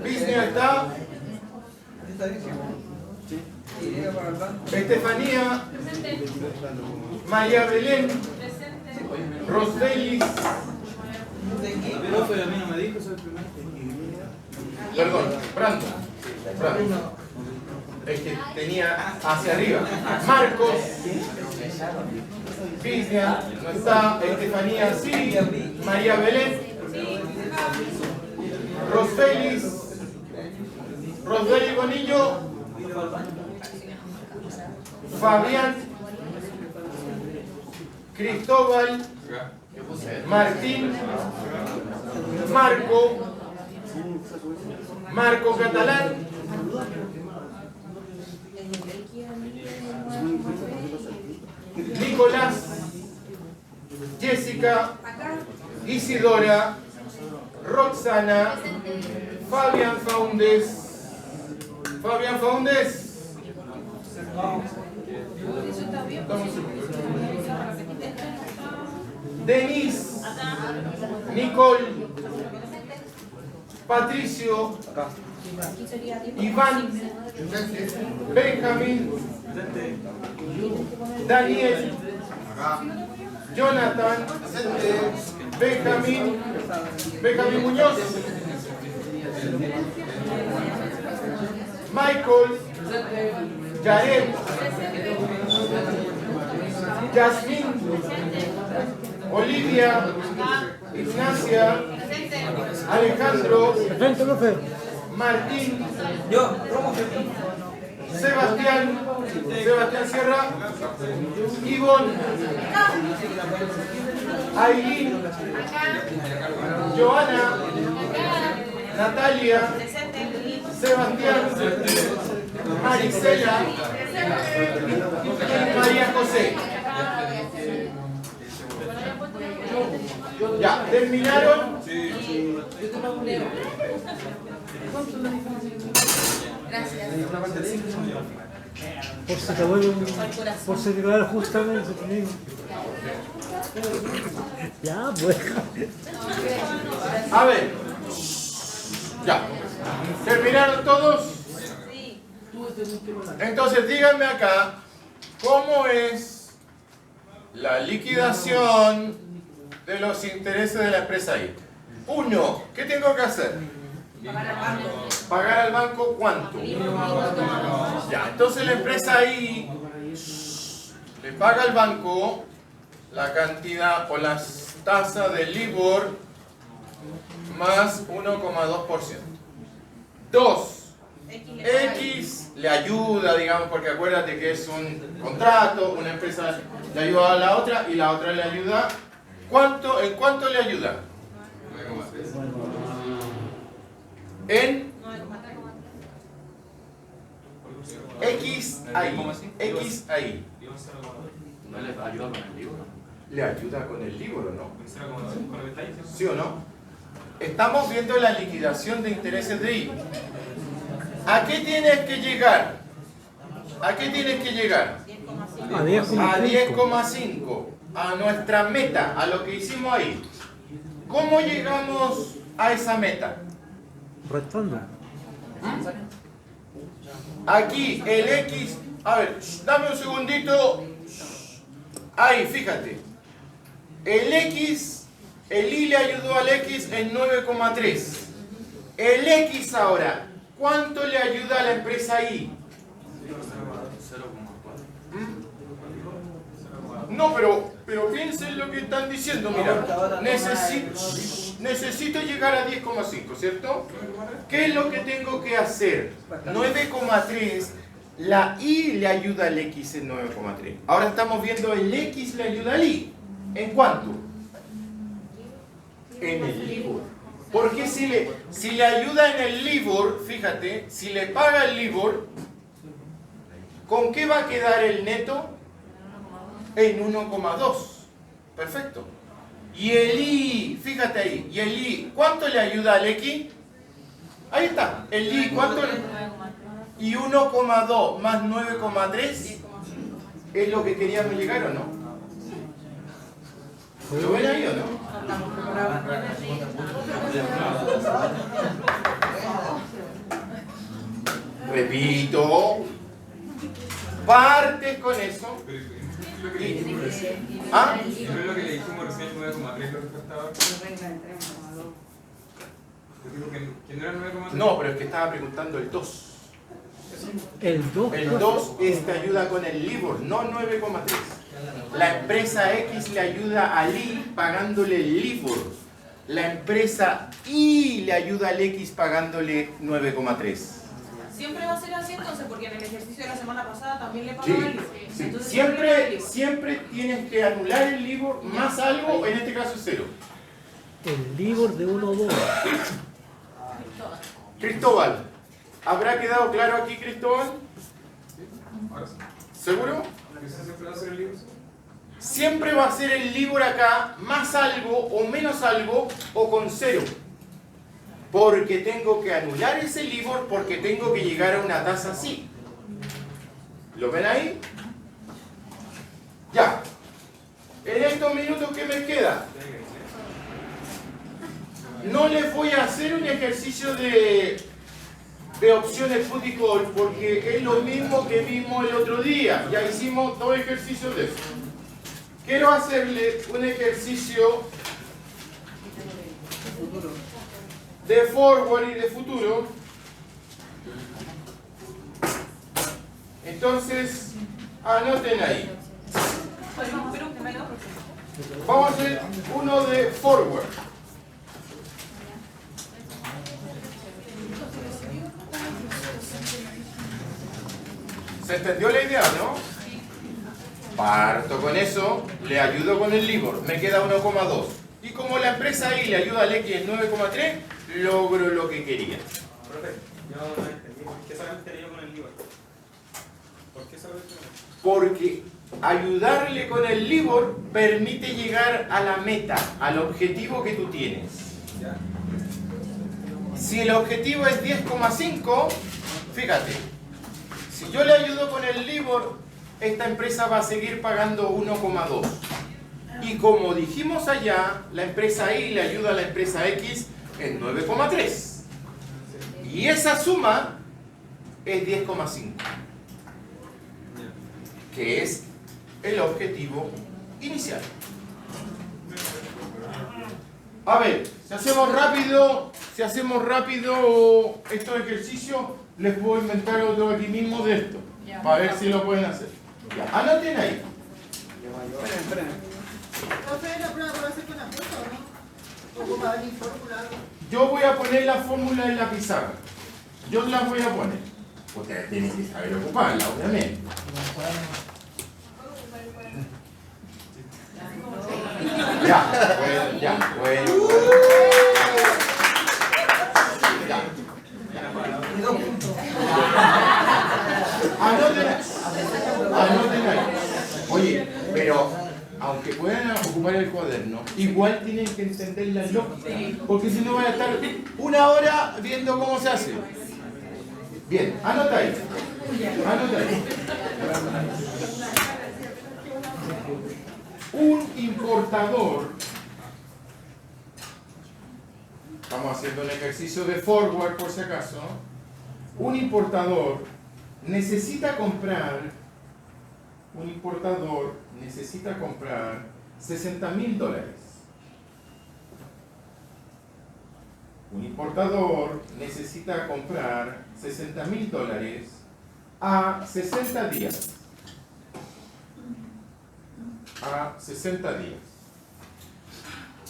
Bisnia está, Estefanía, María Belén, Rosdelis, Profe, a mí no me dijo, soy el primero. perdón, Brandon. Es que tenía hacia arriba. Marcos, Bisnia, no está, Estefanía sí, María Belén, Rosdelis, Bonillo, Fabián, Cristóbal, Martín, Marco Catalán, Nicolás, Jessica, Isidora, Roxana, Fabián Faúndez, Denise, Nicole, Patricio, Iván, Benjamín, Daniel, Jonathan, Benjamín Muñoz, Michael, Jared, Yasmín, Olivia, Ignacia, Alejandro, Martín, Sebastián Sierra, Ivonne, Aileen, Joana, Natalia, Sebastián, Marisela y María José. Ya, ¿terminaron? Sí. Gracias. Por si te vuelve por si te quedar justamente conmigo. Ya, pues. A ver. Ya. ¿Terminaron todos? Entonces díganme acá, ¿cómo es la liquidación de los intereses de la empresa I? 1, ¿qué tengo que hacer? Pagar al banco ¿cuánto? Ya, entonces la empresa I le paga al banco la cantidad o las tasas del LIBOR más 1,2%. 2. X le ayuda, digamos, porque acuérdate que es un contrato, una empresa le ayuda a la otra y la otra le ayuda. ¿Cuánto? ¿En cuánto le ayuda? En X ahí. X ahí. ¿No le ayuda con el libro? Le ayuda con el LIBOR, ¿o no? Con lo que está diciendo. ¿Sí o no? Estamos viendo la liquidación de intereses de I. ¿A qué tienes que llegar? ¿A qué tienes que llegar? A 10,5. A 10,5. A nuestra meta, a lo que hicimos ahí. ¿Cómo llegamos a esa meta? Restando. Aquí el X, a ver, dame un segundito. Ahí, fíjate. El X, el Y le ayudó al X en 9,3. El X ahora, ¿cuánto le ayuda a la empresa Y? 0,4. No, pero piensen lo que están diciendo, mira. Necesito llegar a 10,5, ¿cierto? ¿Qué es lo que tengo que hacer? 9,3, la Y le ayuda al X en 9,3. Ahora estamos viendo el X le ayuda al Y. ¿En cuánto? En el LIBOR. Porque si le ayuda en el LIBOR, fíjate, si le paga el LIBOR, ¿con qué va a quedar el neto? En 1,2. Perfecto. Y el Y, fíjate ahí, y el Y, ¿cuánto le ayuda al X? Ahí está, el Y, ¿cuánto? Y 1,2 más 9,3 es lo que queríamos llegar, ¿o no? ¿Lo ven ahí o no? Repito, partes con eso. ¿Ah? ¿No es lo que le dijimos recién, 9,3 lo que faltaba? Digo que no era 9,3. No, pero es que estaba preguntando el 2. El 2. El 2 te ayuda con el LIBOR, no 9,3. La empresa X le ayuda al Y pagándole el LIBOR. La empresa Y le ayuda al X pagándole 9,3. Siempre va a ser así entonces, porque en el ejercicio de la semana pasada también le pagaban el libro. Sí. Entonces, Siempre tienes que anular el LIBOR más algo, en este caso 0. El LIBOR de 1,2. Cristóbal, ¿habrá quedado claro aquí, Cristóbal? Ahora sí. ¿Seguro? ¿Eso siempre va a ser el libro? Siempre va a ser el LIBOR acá más algo o menos algo o con 0. Porque tengo que anular ese LIBOR porque tengo que llegar a una tasa así. ¿Lo ven ahí? Ya. En estos minutos que me queda, no les voy a hacer un ejercicio de opciones put y call porque es lo mismo que vimos el otro día. Ya hicimos 2 ejercicios de eso. Quiero hacerle un ejercicio de forward y de futuro. Entonces, anoten ahí. Vamos a hacer uno de forward. ¿Se entendió la idea, no? Parto con eso, le ayudo con el LIBOR, me queda 1,2. Y como la empresa ahí le ayuda al X en 9,3, logro lo que quería. Profe, yo no entendí. ¿Qué solamente yo con el LIBOR? ¿Por qué solamente? Porque ayudarle con el LIBOR permite llegar a la meta, al objetivo que tú tienes. Ya. Si el objetivo es 10,5, fíjate, si yo le ayudo con el LIBOR, esta empresa va a seguir pagando 1,2. Y como dijimos allá, la empresa Y le ayuda a la empresa X en 9,3. Y esa suma es 10,5, que es el objetivo inicial. A ver, si hacemos rápido estos ejercicios, les puedo inventar otro aquí mismo de esto, para ver si lo pueden hacer. Ya, anoten ahí. Profe, ¿la prueba puede hacer con la foto o no? ¿O para venir fórmula? Yo voy a poner la fórmula en la pizarra. Yo las voy a poner. Ustedes tienen que saber ocuparla, obviamente. Ya, bueno, ya, bueno. Ya. Anoten ahí. Oye, pero aunque puedan ocupar el cuaderno, igual tienen que entender la lógica, porque si no van a estar una hora viendo cómo se hace. Bien, anota ahí. Anota ahí. Un importador, estamos haciendo un ejercicio de forward por si acaso, un importador necesita comprar $60,000. Un importador necesita comprar $60,000 a 60 días. A 60 días.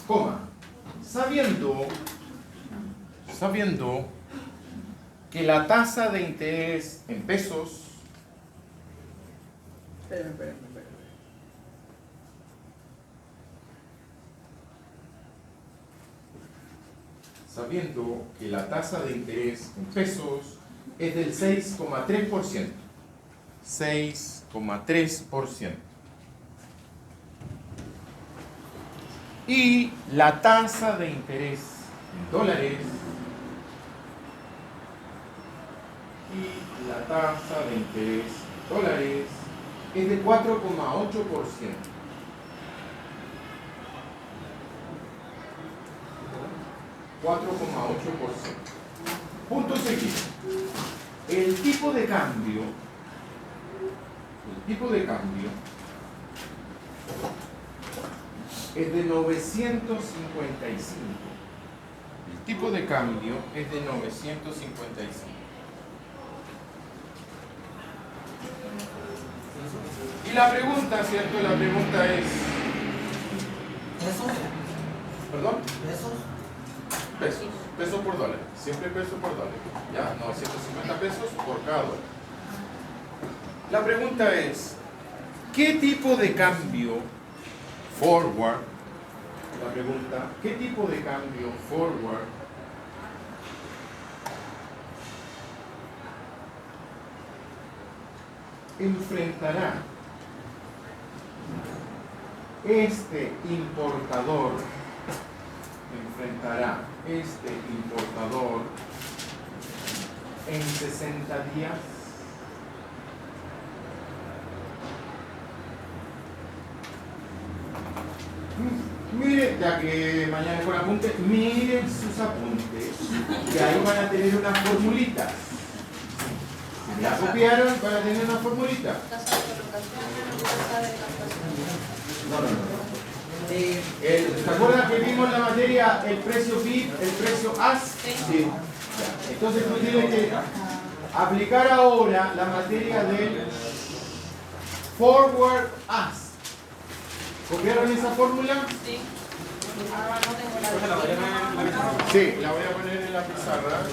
Coma. Sabiendo que la tasa de interés en pesos sabiendo que la tasa de interés en pesos es del 6,3%. 6,3%. Y la tasa de interés en dólares es de 4,8%. Punto seguido. El tipo de cambio es de 955. El tipo de cambio es de 955. Y la pregunta, ¿cierto? La pregunta es... ¿Pesos? ¿Perdón? ¿Pesos? Pesos por dólar. Siempre pesos por dólar. Ya, 950 pesos por cada dólar. La pregunta es, ¿qué tipo de cambio forward? La pregunta, ¿qué tipo de cambio forward enfrentará este importador en 60 días? Mire, ya que mañana con apunte, miren sus apuntes, que ahí van a tener una formulita. Si la copiaron, van a tener una formulita. No. ¿Se acuerdan que vimos la materia el precio bid, el precio as? Sí. Entonces tú tienes que aplicar ahora la materia del forward as. ¿Copiaron esa fórmula? Sí. Ahora no tengo la Sí, la voy a poner en la pizarra.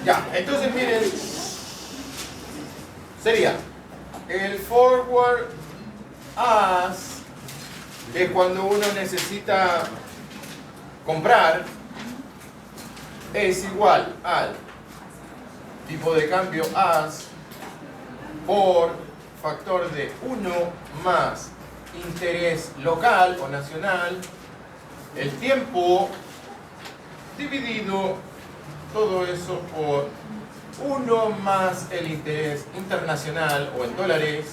Ya, entonces miren, sería el forward as es cuando uno necesita comprar, es igual al tipo de cambio as por factor de 1 más interés local o nacional, el tiempo dividido todo eso por 1 más el interés internacional o en dólares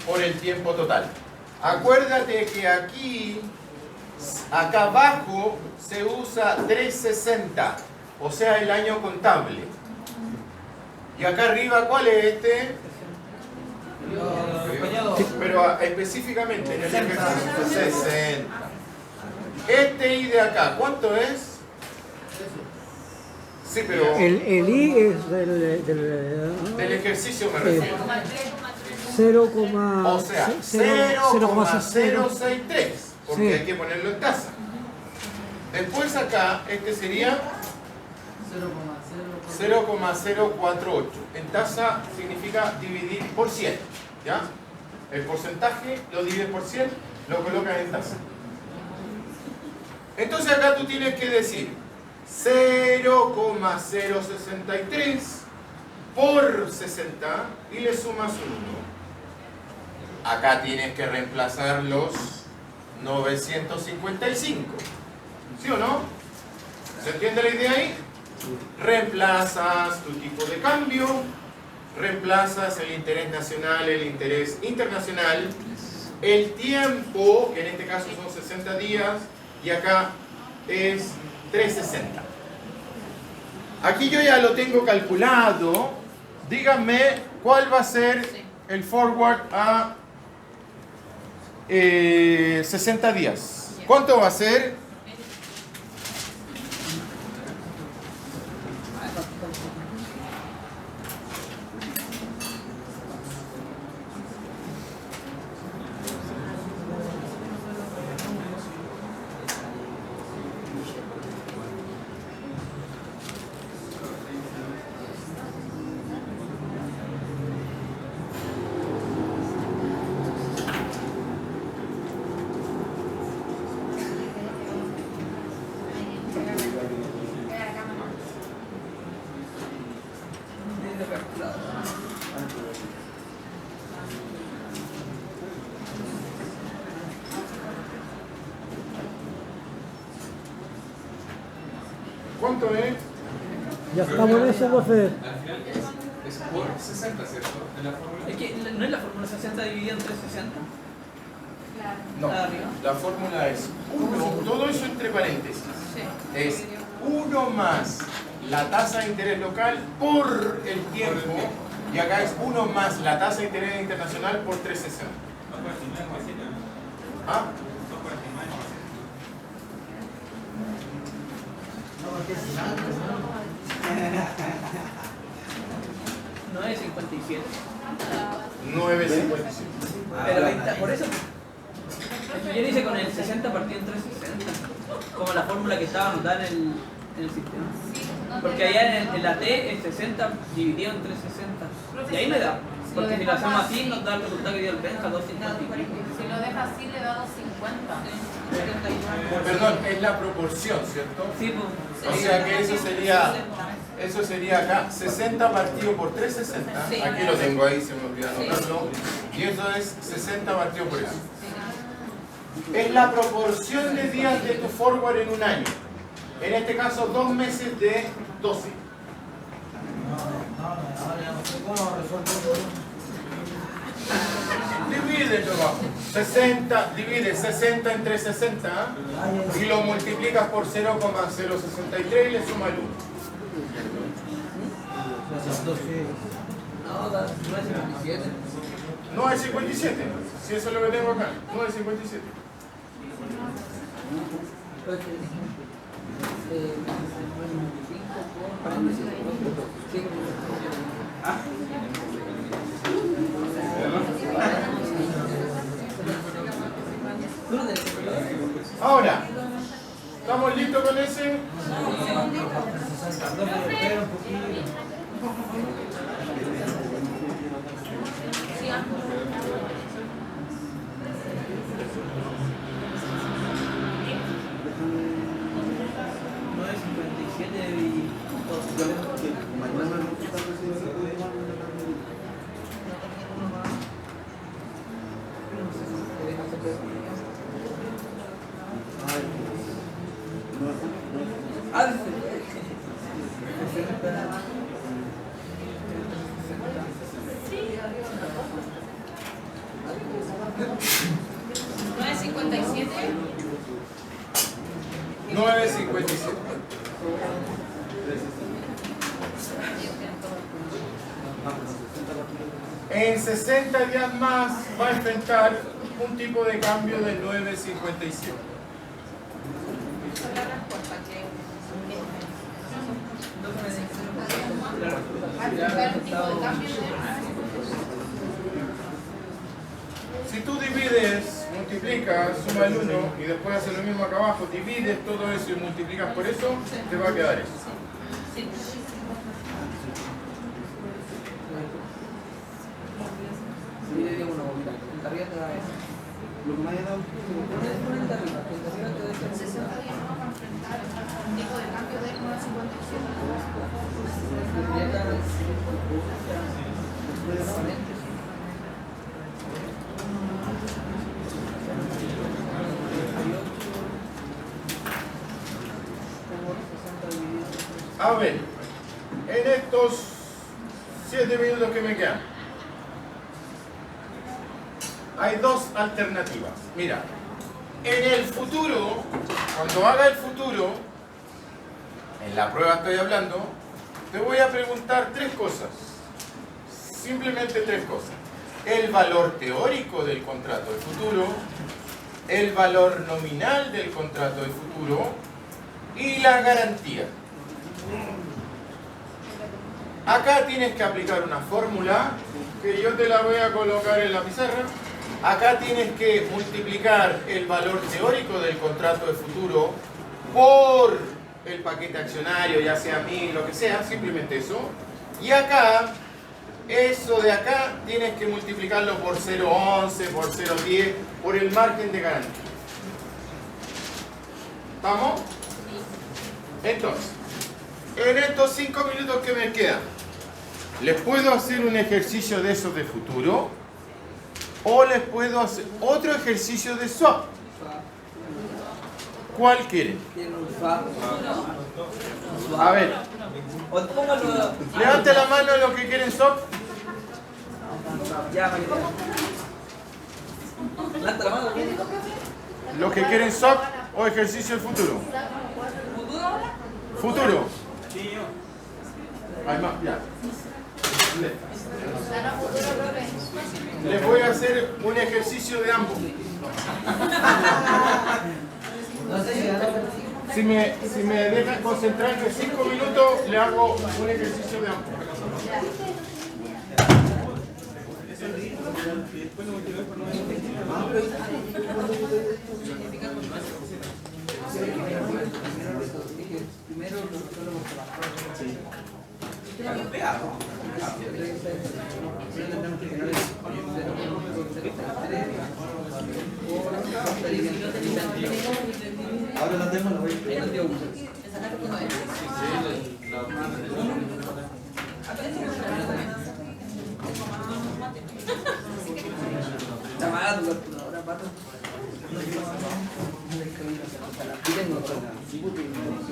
por el tiempo total. Acuérdate que aquí, acá abajo, se usa 360, o sea, el año contable. Y acá arriba, ¿cuál es este? Pero específicamente en el ejercicio 60. Este I de acá, ¿cuánto es? Sí, pero El I es del ejercicio me refiero. 0, O sea, 0,063, porque Sí. hay que ponerlo en tasa. Después acá, este sería 0,048. En tasa significa dividir por 100, ¿ya? El porcentaje lo divides por 100, lo colocas en tasa. Entonces acá tú tienes que decir 0,063 por 60 y le sumas un 1. Acá tienes que reemplazar los 955. ¿Sí o no? ¿Se entiende la idea ahí? Reemplazas tu tipo de cambio, reemplazas el interés nacional, el interés internacional, el tiempo, que en este caso son 60 días, y acá es 360. Aquí yo ya lo tengo calculado. Díganme cuál va a ser el forward a 60 días. ¿Cuánto va a ser? ¿Cuánto es? Ya estamos en eso, profe. Al final es por 60, ¿cierto? En la fórmula. Es que no es la fórmula 60 dividida en 360. No, ¿La de arriba? la fórmula es 1, todo eso entre paréntesis. Sí. Es 1 más la tasa de interés local por el tiempo, y acá es 1 más la tasa de interés internacional por 360. ¿Ah? No es 57. 9,57. Pero ahí está, por eso. Yo lo hice con el 60 partido en 360. Como la fórmula que estaba anotada en el sistema. Porque allá en la T es 60 dividido en 360. Y ahí me da. Porque si lo hacemos así nos da el resultado que dio el Benja, 250 y pico. Si lo deja así, le da 250. Perdón, es la proporción, ¿cierto? Sí, pues. O sea que eso sería acá 60 partido por 360. Sí. Aquí lo tengo ahí, se me olvidó anotarlo. Y eso es 60 partido por eso. Es la proporción de días de tu forward en un año. En este caso, 2 meses de 12. ¿Cómo resuelvo? Divide abajo. 60, divide 60 entre 60 y lo multiplicas por 0,063 y le suma el 1. No, da 957. No es 57, si eso es lo que tengo acá, no es 57. Ahora, ¿estamos listos con ese? 9.57. En 60 días más va a enfrentar un tipo de cambio de 9.57. Si tú divides, multiplicas, suma el 1 y después haces lo mismo acá abajo, divides todo eso y multiplicas por eso, te va a quedar eso. Lo que me haya dado el de arriba, el de arriba te da 60 días no para enfrentar un tipo de cambio de 9.57. A ver, en estos 7 minutos que me quedan, hay dos alternativas. Mira, en el futuro, cuando haga el futuro, en la prueba estoy hablando, te voy a preguntar 3 cosas. Simplemente 3 cosas. El valor teórico del contrato de futuro, el valor nominal del contrato de futuro y la garantía. Acá tienes que aplicar una fórmula que yo te la voy a colocar en la pizarra. Acá tienes que multiplicar el valor teórico del contrato de futuro por el paquete accionario, ya sea 1000, lo que sea, simplemente eso. Y acá, eso de acá, tienes que multiplicarlo por 0.11, por 0.10, por el margen de garantía. ¿Estamos? Entonces, en estos 5 minutos que me quedan, ¿les puedo hacer un ejercicio de esos de futuro? ¿O les puedo hacer otro ejercicio de swap? ¿Cuál quieren? A ver, levante la mano los que quieren swap. Los que quieren swap o ejercicio del futuro. Futuro. Hay más, ya. Les voy a hacer un ejercicio de ambos. Si me dejan concentrarme 5 minutos, le hago un ejercicio de ambos. Ahora la tengo, la voy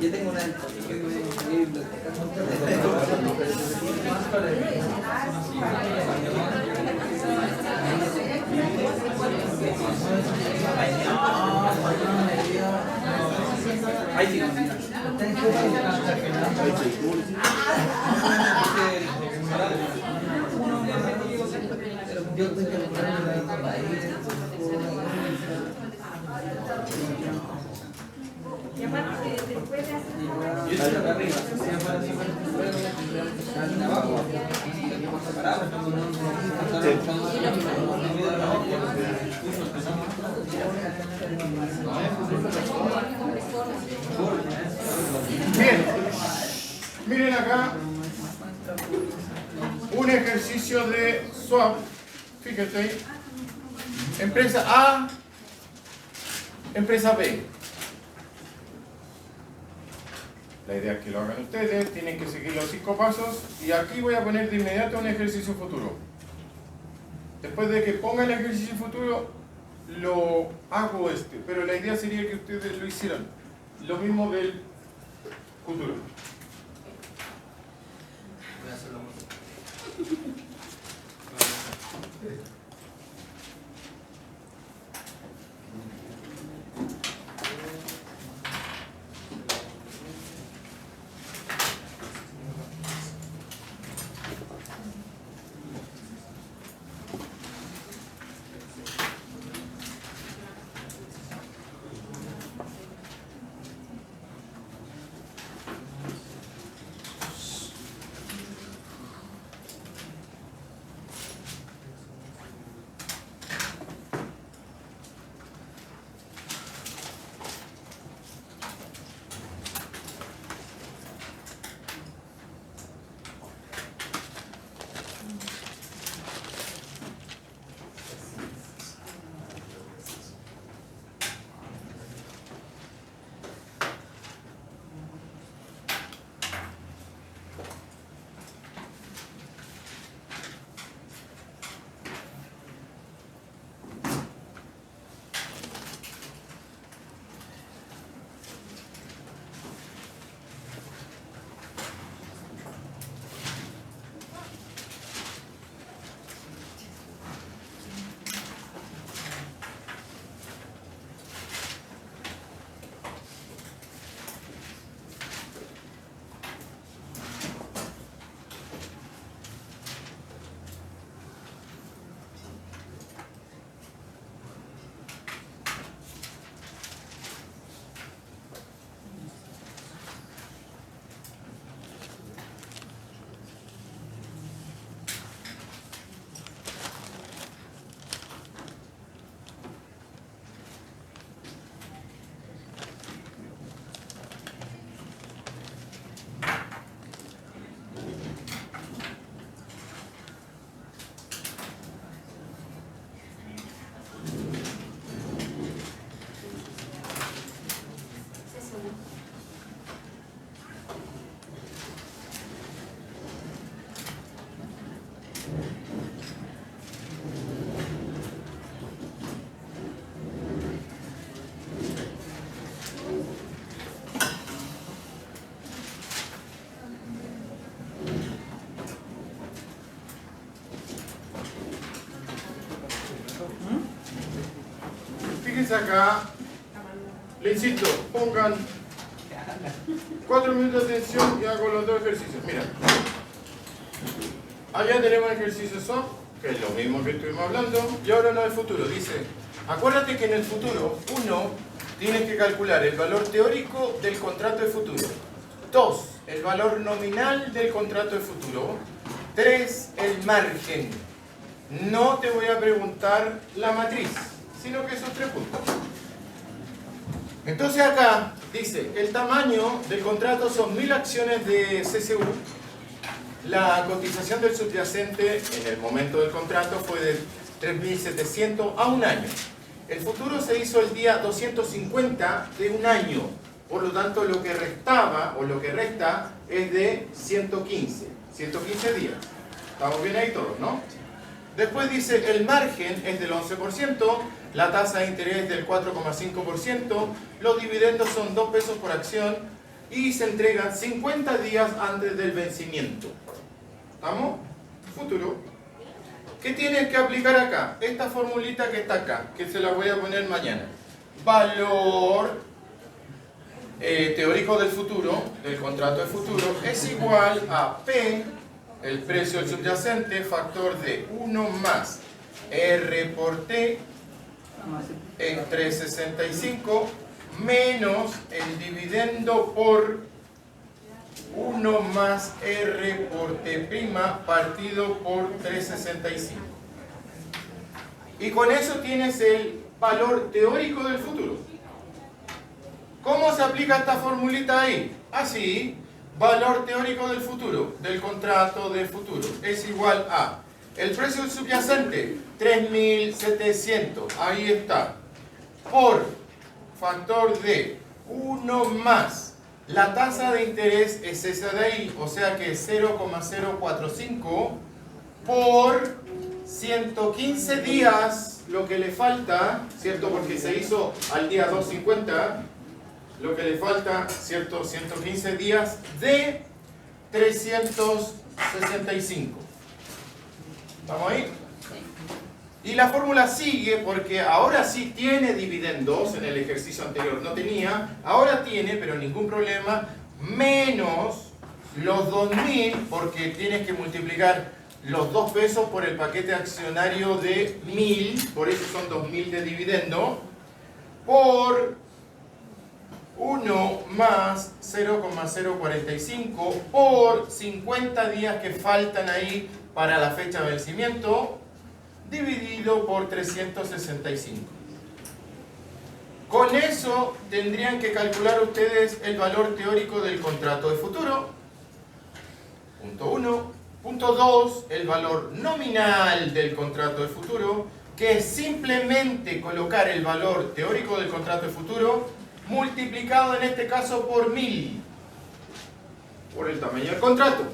Yo tengo una ahí sí. Y aparte, después de hacer Bien, miren acá un ejercicio de swap. Fíjate, empresa A, empresa B. La idea es que lo hagan ustedes, tienen que seguir los 5 pasos y aquí voy a poner de inmediato un ejercicio futuro. Después de que ponga el ejercicio futuro, lo hago pero la idea sería que ustedes lo hicieran. Lo mismo del futuro. a hacerlo más. seguro. Fíjense acá, le insisto, pongan 4 minutos de atención y hago los dos ejercicios. Mira, allá tenemos ejercicio soft, que es lo mismo que estuvimos hablando, y ahora no el futuro. Dice, acuérdate que en el futuro, 1, tienes que calcular el valor teórico del contrato de futuro. 2, el valor nominal del contrato de futuro. 3, el margen. No te voy a preguntar la matriz, sino que esos 3 puntos. Entonces acá dice, el tamaño del contrato son 1000 acciones de CCU. La cotización del subyacente en el momento del contrato fue de 3.700 a un año. El futuro se hizo el día 250 de un año. Por lo tanto, lo que restaba o lo que resta es de 115 días. ¿Estamos bien ahí todos, no? Después dice, el margen es del 11%, la tasa de interés del 4,5%, los dividendos son 2 pesos por acción y se entregan 50 días antes del vencimiento. ¿Estamos? Futuro. ¿Qué tienes que aplicar acá? Esta formulita que está acá, que se la voy a poner mañana. Valor teórico del futuro, del contrato de futuro, es igual a P, el precio del subyacente, factor de 1 más R por T entre 65 menos el dividendo por 1 más R por T' partido por 365. Y con eso tienes el valor teórico del futuro. ¿Cómo se aplica esta formulita ahí? Así, valor teórico del futuro, del contrato de futuro, es igual a el precio del subyacente, 3.700, ahí está, por factor de 1 más la tasa de interés es esa de ahí, o sea que es 0,045 por 115 días, lo que le falta, ¿cierto? Porque se hizo al día 250, lo que le falta, ¿cierto? 115 días de 365. ¿Estamos ahí? Y la fórmula sigue porque ahora sí tiene dividendos, en el ejercicio anterior no tenía, ahora tiene, pero ningún problema, menos los 2.000, porque tienes que multiplicar los 2 pesos por el paquete accionario de 1.000, por eso son 2.000 de dividendo, por 1 más 0,045 por 50 días que faltan ahí para la fecha de vencimiento, dividido por 365. Con eso tendrían que calcular ustedes el valor teórico del contrato de futuro. Punto 1. Punto 2. El valor nominal del contrato de futuro, que es simplemente colocar el valor teórico del contrato de futuro multiplicado en este caso por 1000, por el tamaño del contrato.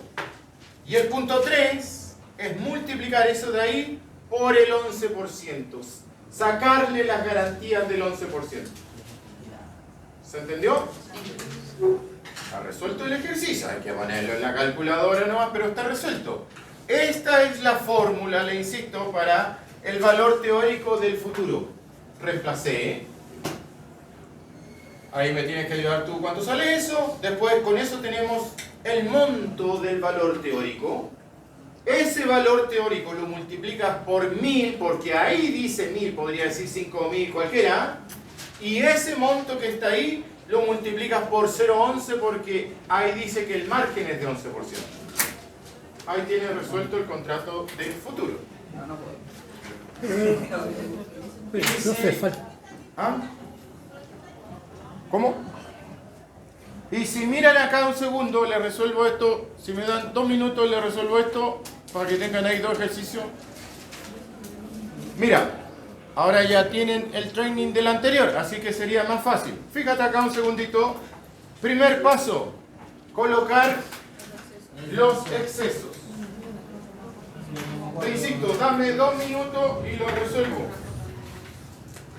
Y el punto 3 es multiplicar eso de ahí por el 11%, sacarle las garantías del 11%. ¿Se entendió? Está resuelto el ejercicio, hay que ponerlo en la calculadora nomás, pero está resuelto. Esta es la fórmula, le insisto, para el valor teórico del futuro. Reemplacé. Ahí me tienes que ayudar tú cuánto sale eso. Después con eso tenemos el monto del valor teórico. Ese valor teórico lo multiplicas por 1000, porque ahí dice 1000, podría decir 5000, cualquiera. Y ese monto que está ahí lo multiplicas por 0,11 porque ahí dice que el margen es de 11%. Ahí tienes resuelto el contrato del futuro. No puedo. Profe, falta. ¿Ah? ¿Cómo? Y si miran acá un segundo, le resuelvo esto. Si me dan 2 minutos, le resuelvo esto para que tengan ahí 2 ejercicios. Mira, ahora ya tienen el training del anterior, así que sería más fácil. Fíjate acá un segundito. Primer paso, colocar los excesos. Te insisto, dame 2 minutos y lo resuelvo.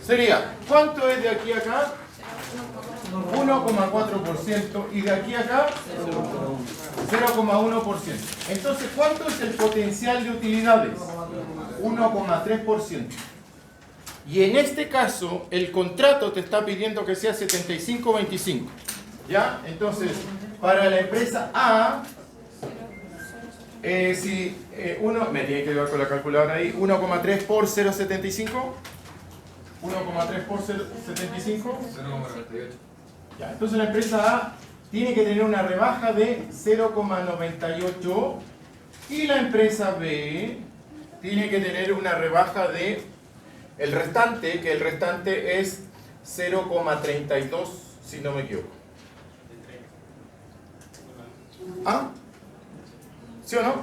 Sería, ¿cuánto es de aquí a acá? 1,4%, y de aquí a acá 0,1%. Entonces, ¿cuánto es el potencial de utilidades? 1,3%. Y en este caso, el contrato te está pidiendo que sea 75-25. ¿Ya? Entonces, para la empresa A, si uno, me tiene que ayudar con la calculadora ahí, 1,3 por 0,75. 1,3 por 0,75. 0,98. Ya, entonces la empresa A tiene que tener una rebaja de 0,98 y la empresa B tiene que tener una rebaja de el restante, que el restante es 0,32, si no me equivoco. ¿Ah? ¿Sí o no?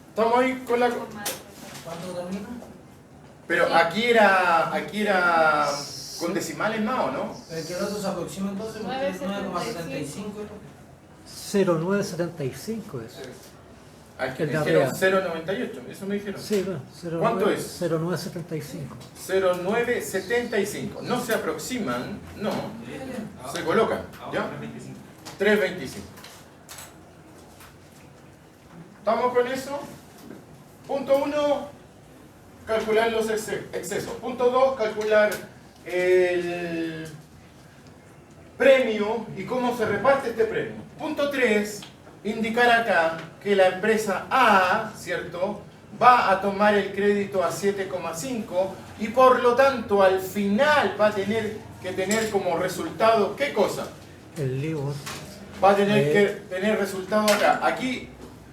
¿Estamos ahí con la... ¿Cuándo termina? Pero aquí era con decimales más, ¿o no? Pero que el otro se aproxima entonces porque es 9,75. 0,975 es. Aquí El de dijeron arriba. 0,98, eso me dijeron. Sí, bueno, ¿Cuánto es? 0,975. 0,975. No se aproximan, no. Se colocan, ¿ya? 3,25. ¿Estamos con eso? Punto 1, calcular los excesos. Punto 2, calcular el premio y cómo se reparte este premio. Punto 3, indicar acá que la empresa A, ¿cierto?, va a tomar el crédito a 7,5 y por lo tanto al final va a tener que tener como resultado, ¿qué cosa? El LIBOR. Va a tener que tener resultado acá. Aquí,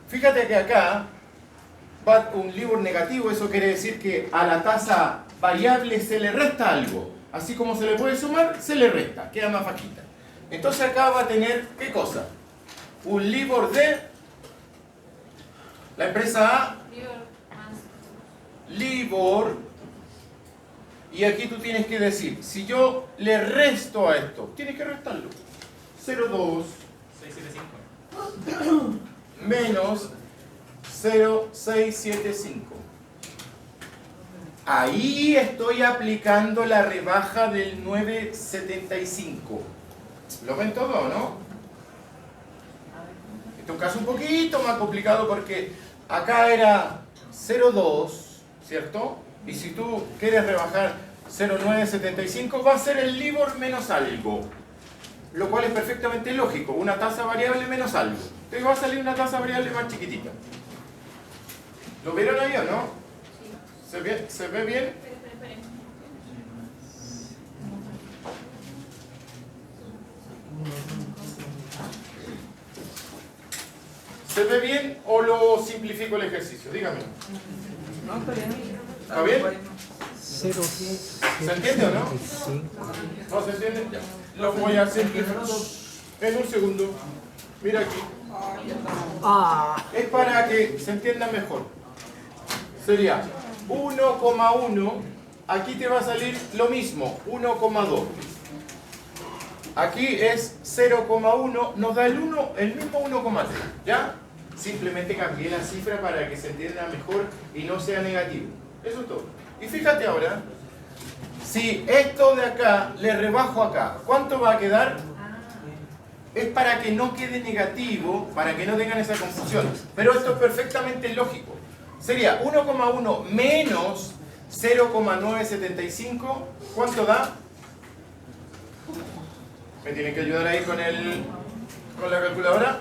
fíjate que acá va un LIBOR negativo, eso quiere decir que a la tasa variable se le resta algo. Así como se le puede sumar, se le resta, queda más bajita. Entonces acá va a tener, ¿qué cosa? Un LIBOR de la empresa A, LIBOR, y aquí tú tienes que decir, si yo le resto a esto, tienes que restarlo. 0,2 675. menos 0,675. Ahí estoy aplicando la rebaja del 9,75. ¿Lo ven todo o no? Este es un caso un poquito más complicado porque acá era 0,2, ¿cierto? Y si tú quieres rebajar 0,975 va a ser el LIBOR menos algo. Lo cual es perfectamente lógico, una tasa variable menos algo. Entonces va a salir una tasa variable más chiquitita. ¿Lo vieron ahí o no? ¿Se ve bien? ¿Se ve bien o lo simplifico el ejercicio? Dígame. No, está bien. ¿Está bien? 0,775. ¿Se entiende o no? ¿No se entiende? Ya. Lo voy a hacer en un segundo. Mira aquí. Es para que se entienda mejor. Sería 1,1. Aquí te va a salir lo mismo, 1,2. Aquí es 0,1. Nos da el mismo 1,3. ¿Ya? Simplemente cambié la cifra para que se entienda mejor y no sea negativo. Eso es todo. Y fíjate ahora. Si esto de acá le rebajo acá, ¿cuánto va a quedar? Es para que no quede negativo, para que no tengan esa confusión. Pero esto es perfectamente lógico. Sería 1,1 menos 0,975. ¿Cuánto da? ¿Me tienen que ayudar ahí con la calculadora?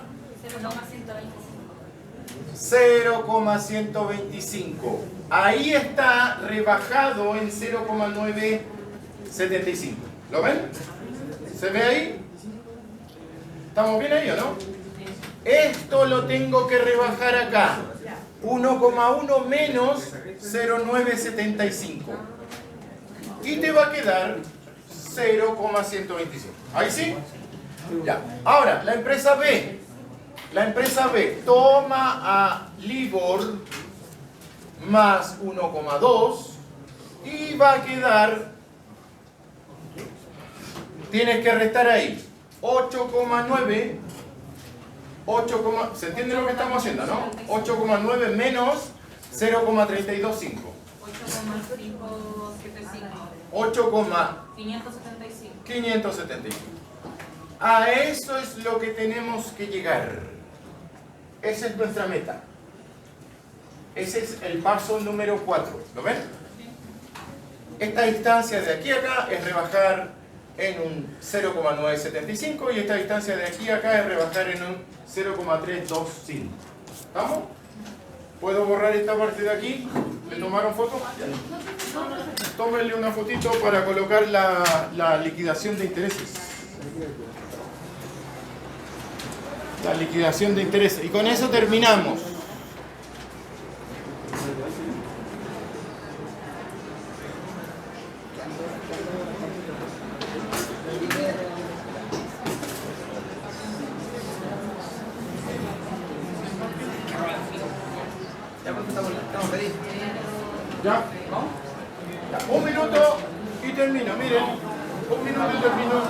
0,125. Ahí está rebajado en 0,975. ¿Lo ven? ¿Se ve ahí? ¿Estamos bien ahí o no? Esto lo tengo que rebajar acá. 1,1 menos 0,975. Y te va a quedar 0,125. ¿Ahí sí? Ya. Ahora, la empresa B. La empresa B toma a LIBOR más 1,2 y va a quedar, tienes que restar ahí 8,9, ¿se entiende lo que estamos haciendo, no? 8,9 menos 0,325. 8,575. A eso es lo que tenemos que llegar. Esa es nuestra meta. Ese es el paso número 4. ¿Lo ven? Esta distancia de aquí a acá es rebajar en un 0,975 y esta distancia de aquí a acá es rebajar en un 0,325. ¿Estamos? ¿Puedo borrar esta parte de aquí? ¿Le tomaron foto? Tómenle una fotito para colocar la liquidación de intereses. La liquidación de intereses. Y con eso terminamos. ¿Ya? Ya, un minuto y termino, miren. Un minuto y termino.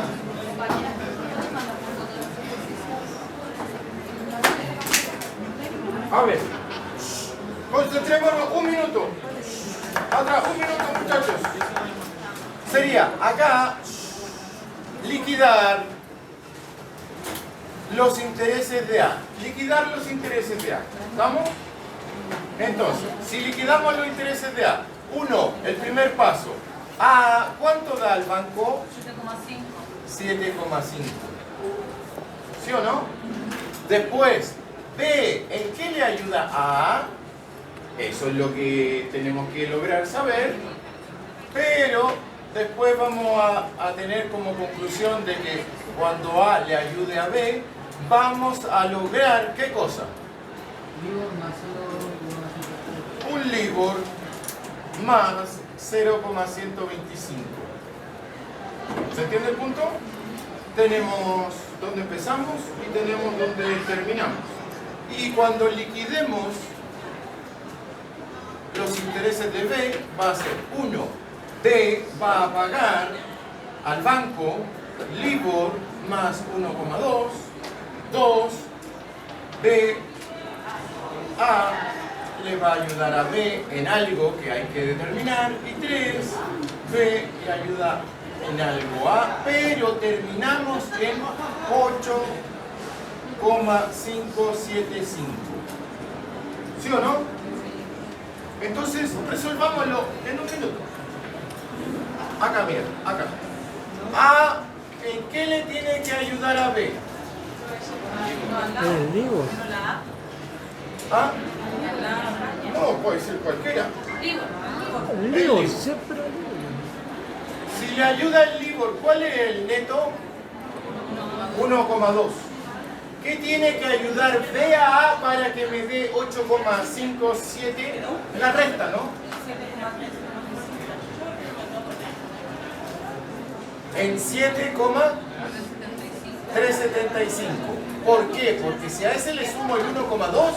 A ver. Concentrémonos un minuto. Atrás, un minuto, muchachos. Sería acá liquidar los intereses de A. Liquidar los intereses de A. ¿Estamos? Entonces, si liquidamos los intereses de A, uno, el primer paso, A, ¿cuánto da al banco? 7,5. ¿Sí o no? Después, B, ¿en qué le ayuda a A? Eso es lo que tenemos que lograr saber, pero después vamos a tener como conclusión de que cuando A le ayude a B, vamos a lograr, ¿qué cosa? Un LIBOR más 0,125. ¿Se entiende el punto? Tenemos donde empezamos y tenemos donde terminamos. Y cuando liquidemos los intereses de B, va a ser 1. B va a pagar al banco LIBOR más 1,2. 2. B A le va a ayudar a B en algo que hay que determinar. Y 3. B le ayuda en algo A, pero terminamos en 8,575. ¿Sí o no? Entonces, resolvámoslo en un minuto. Acá, mira, acá. A, ¿en qué le tiene que ayudar a B? El LIBOR. ¿Ah? No, puede ser cualquiera. El LIBOR, siempre. Si le ayuda el LIBOR, ¿cuál es el neto? 1,2. ¿Qué tiene que ayudar B a A para que me dé 8,57? La resta, ¿no? En 7,375. ¿Por qué? Porque si a ese le sumo el 1,2,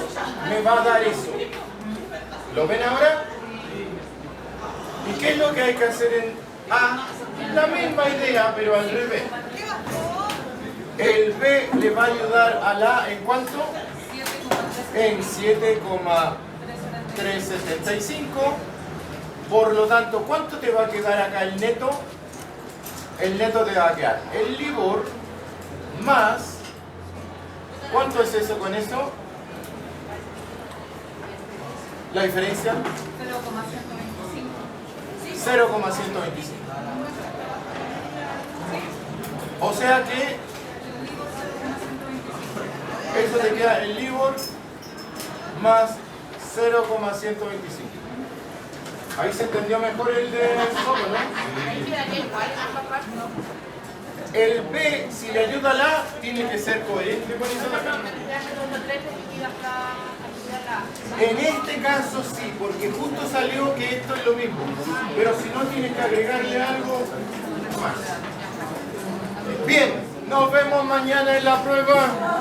me va a dar eso. ¿Lo ven ahora? ¿Y qué es lo que hay que hacer en A? La misma idea, pero al revés. El B le va a ayudar a la ¿en cuánto? En 7,375. Por lo tanto, ¿cuánto te va a quedar acá el neto? El neto te va a quedar el LIBOR más, ¿cuánto es eso con eso? La diferencia 0,125. O sea que eso te queda el LIBOR más 0,125. Ahí se entendió mejor el de solo, ¿no? El B, si le ayuda a la, tiene que ser coherente con eso de acá. En este caso sí, porque justo salió que esto es lo mismo. Pero si no, tienes que agregarle algo más. Bien, nos vemos mañana en la prueba.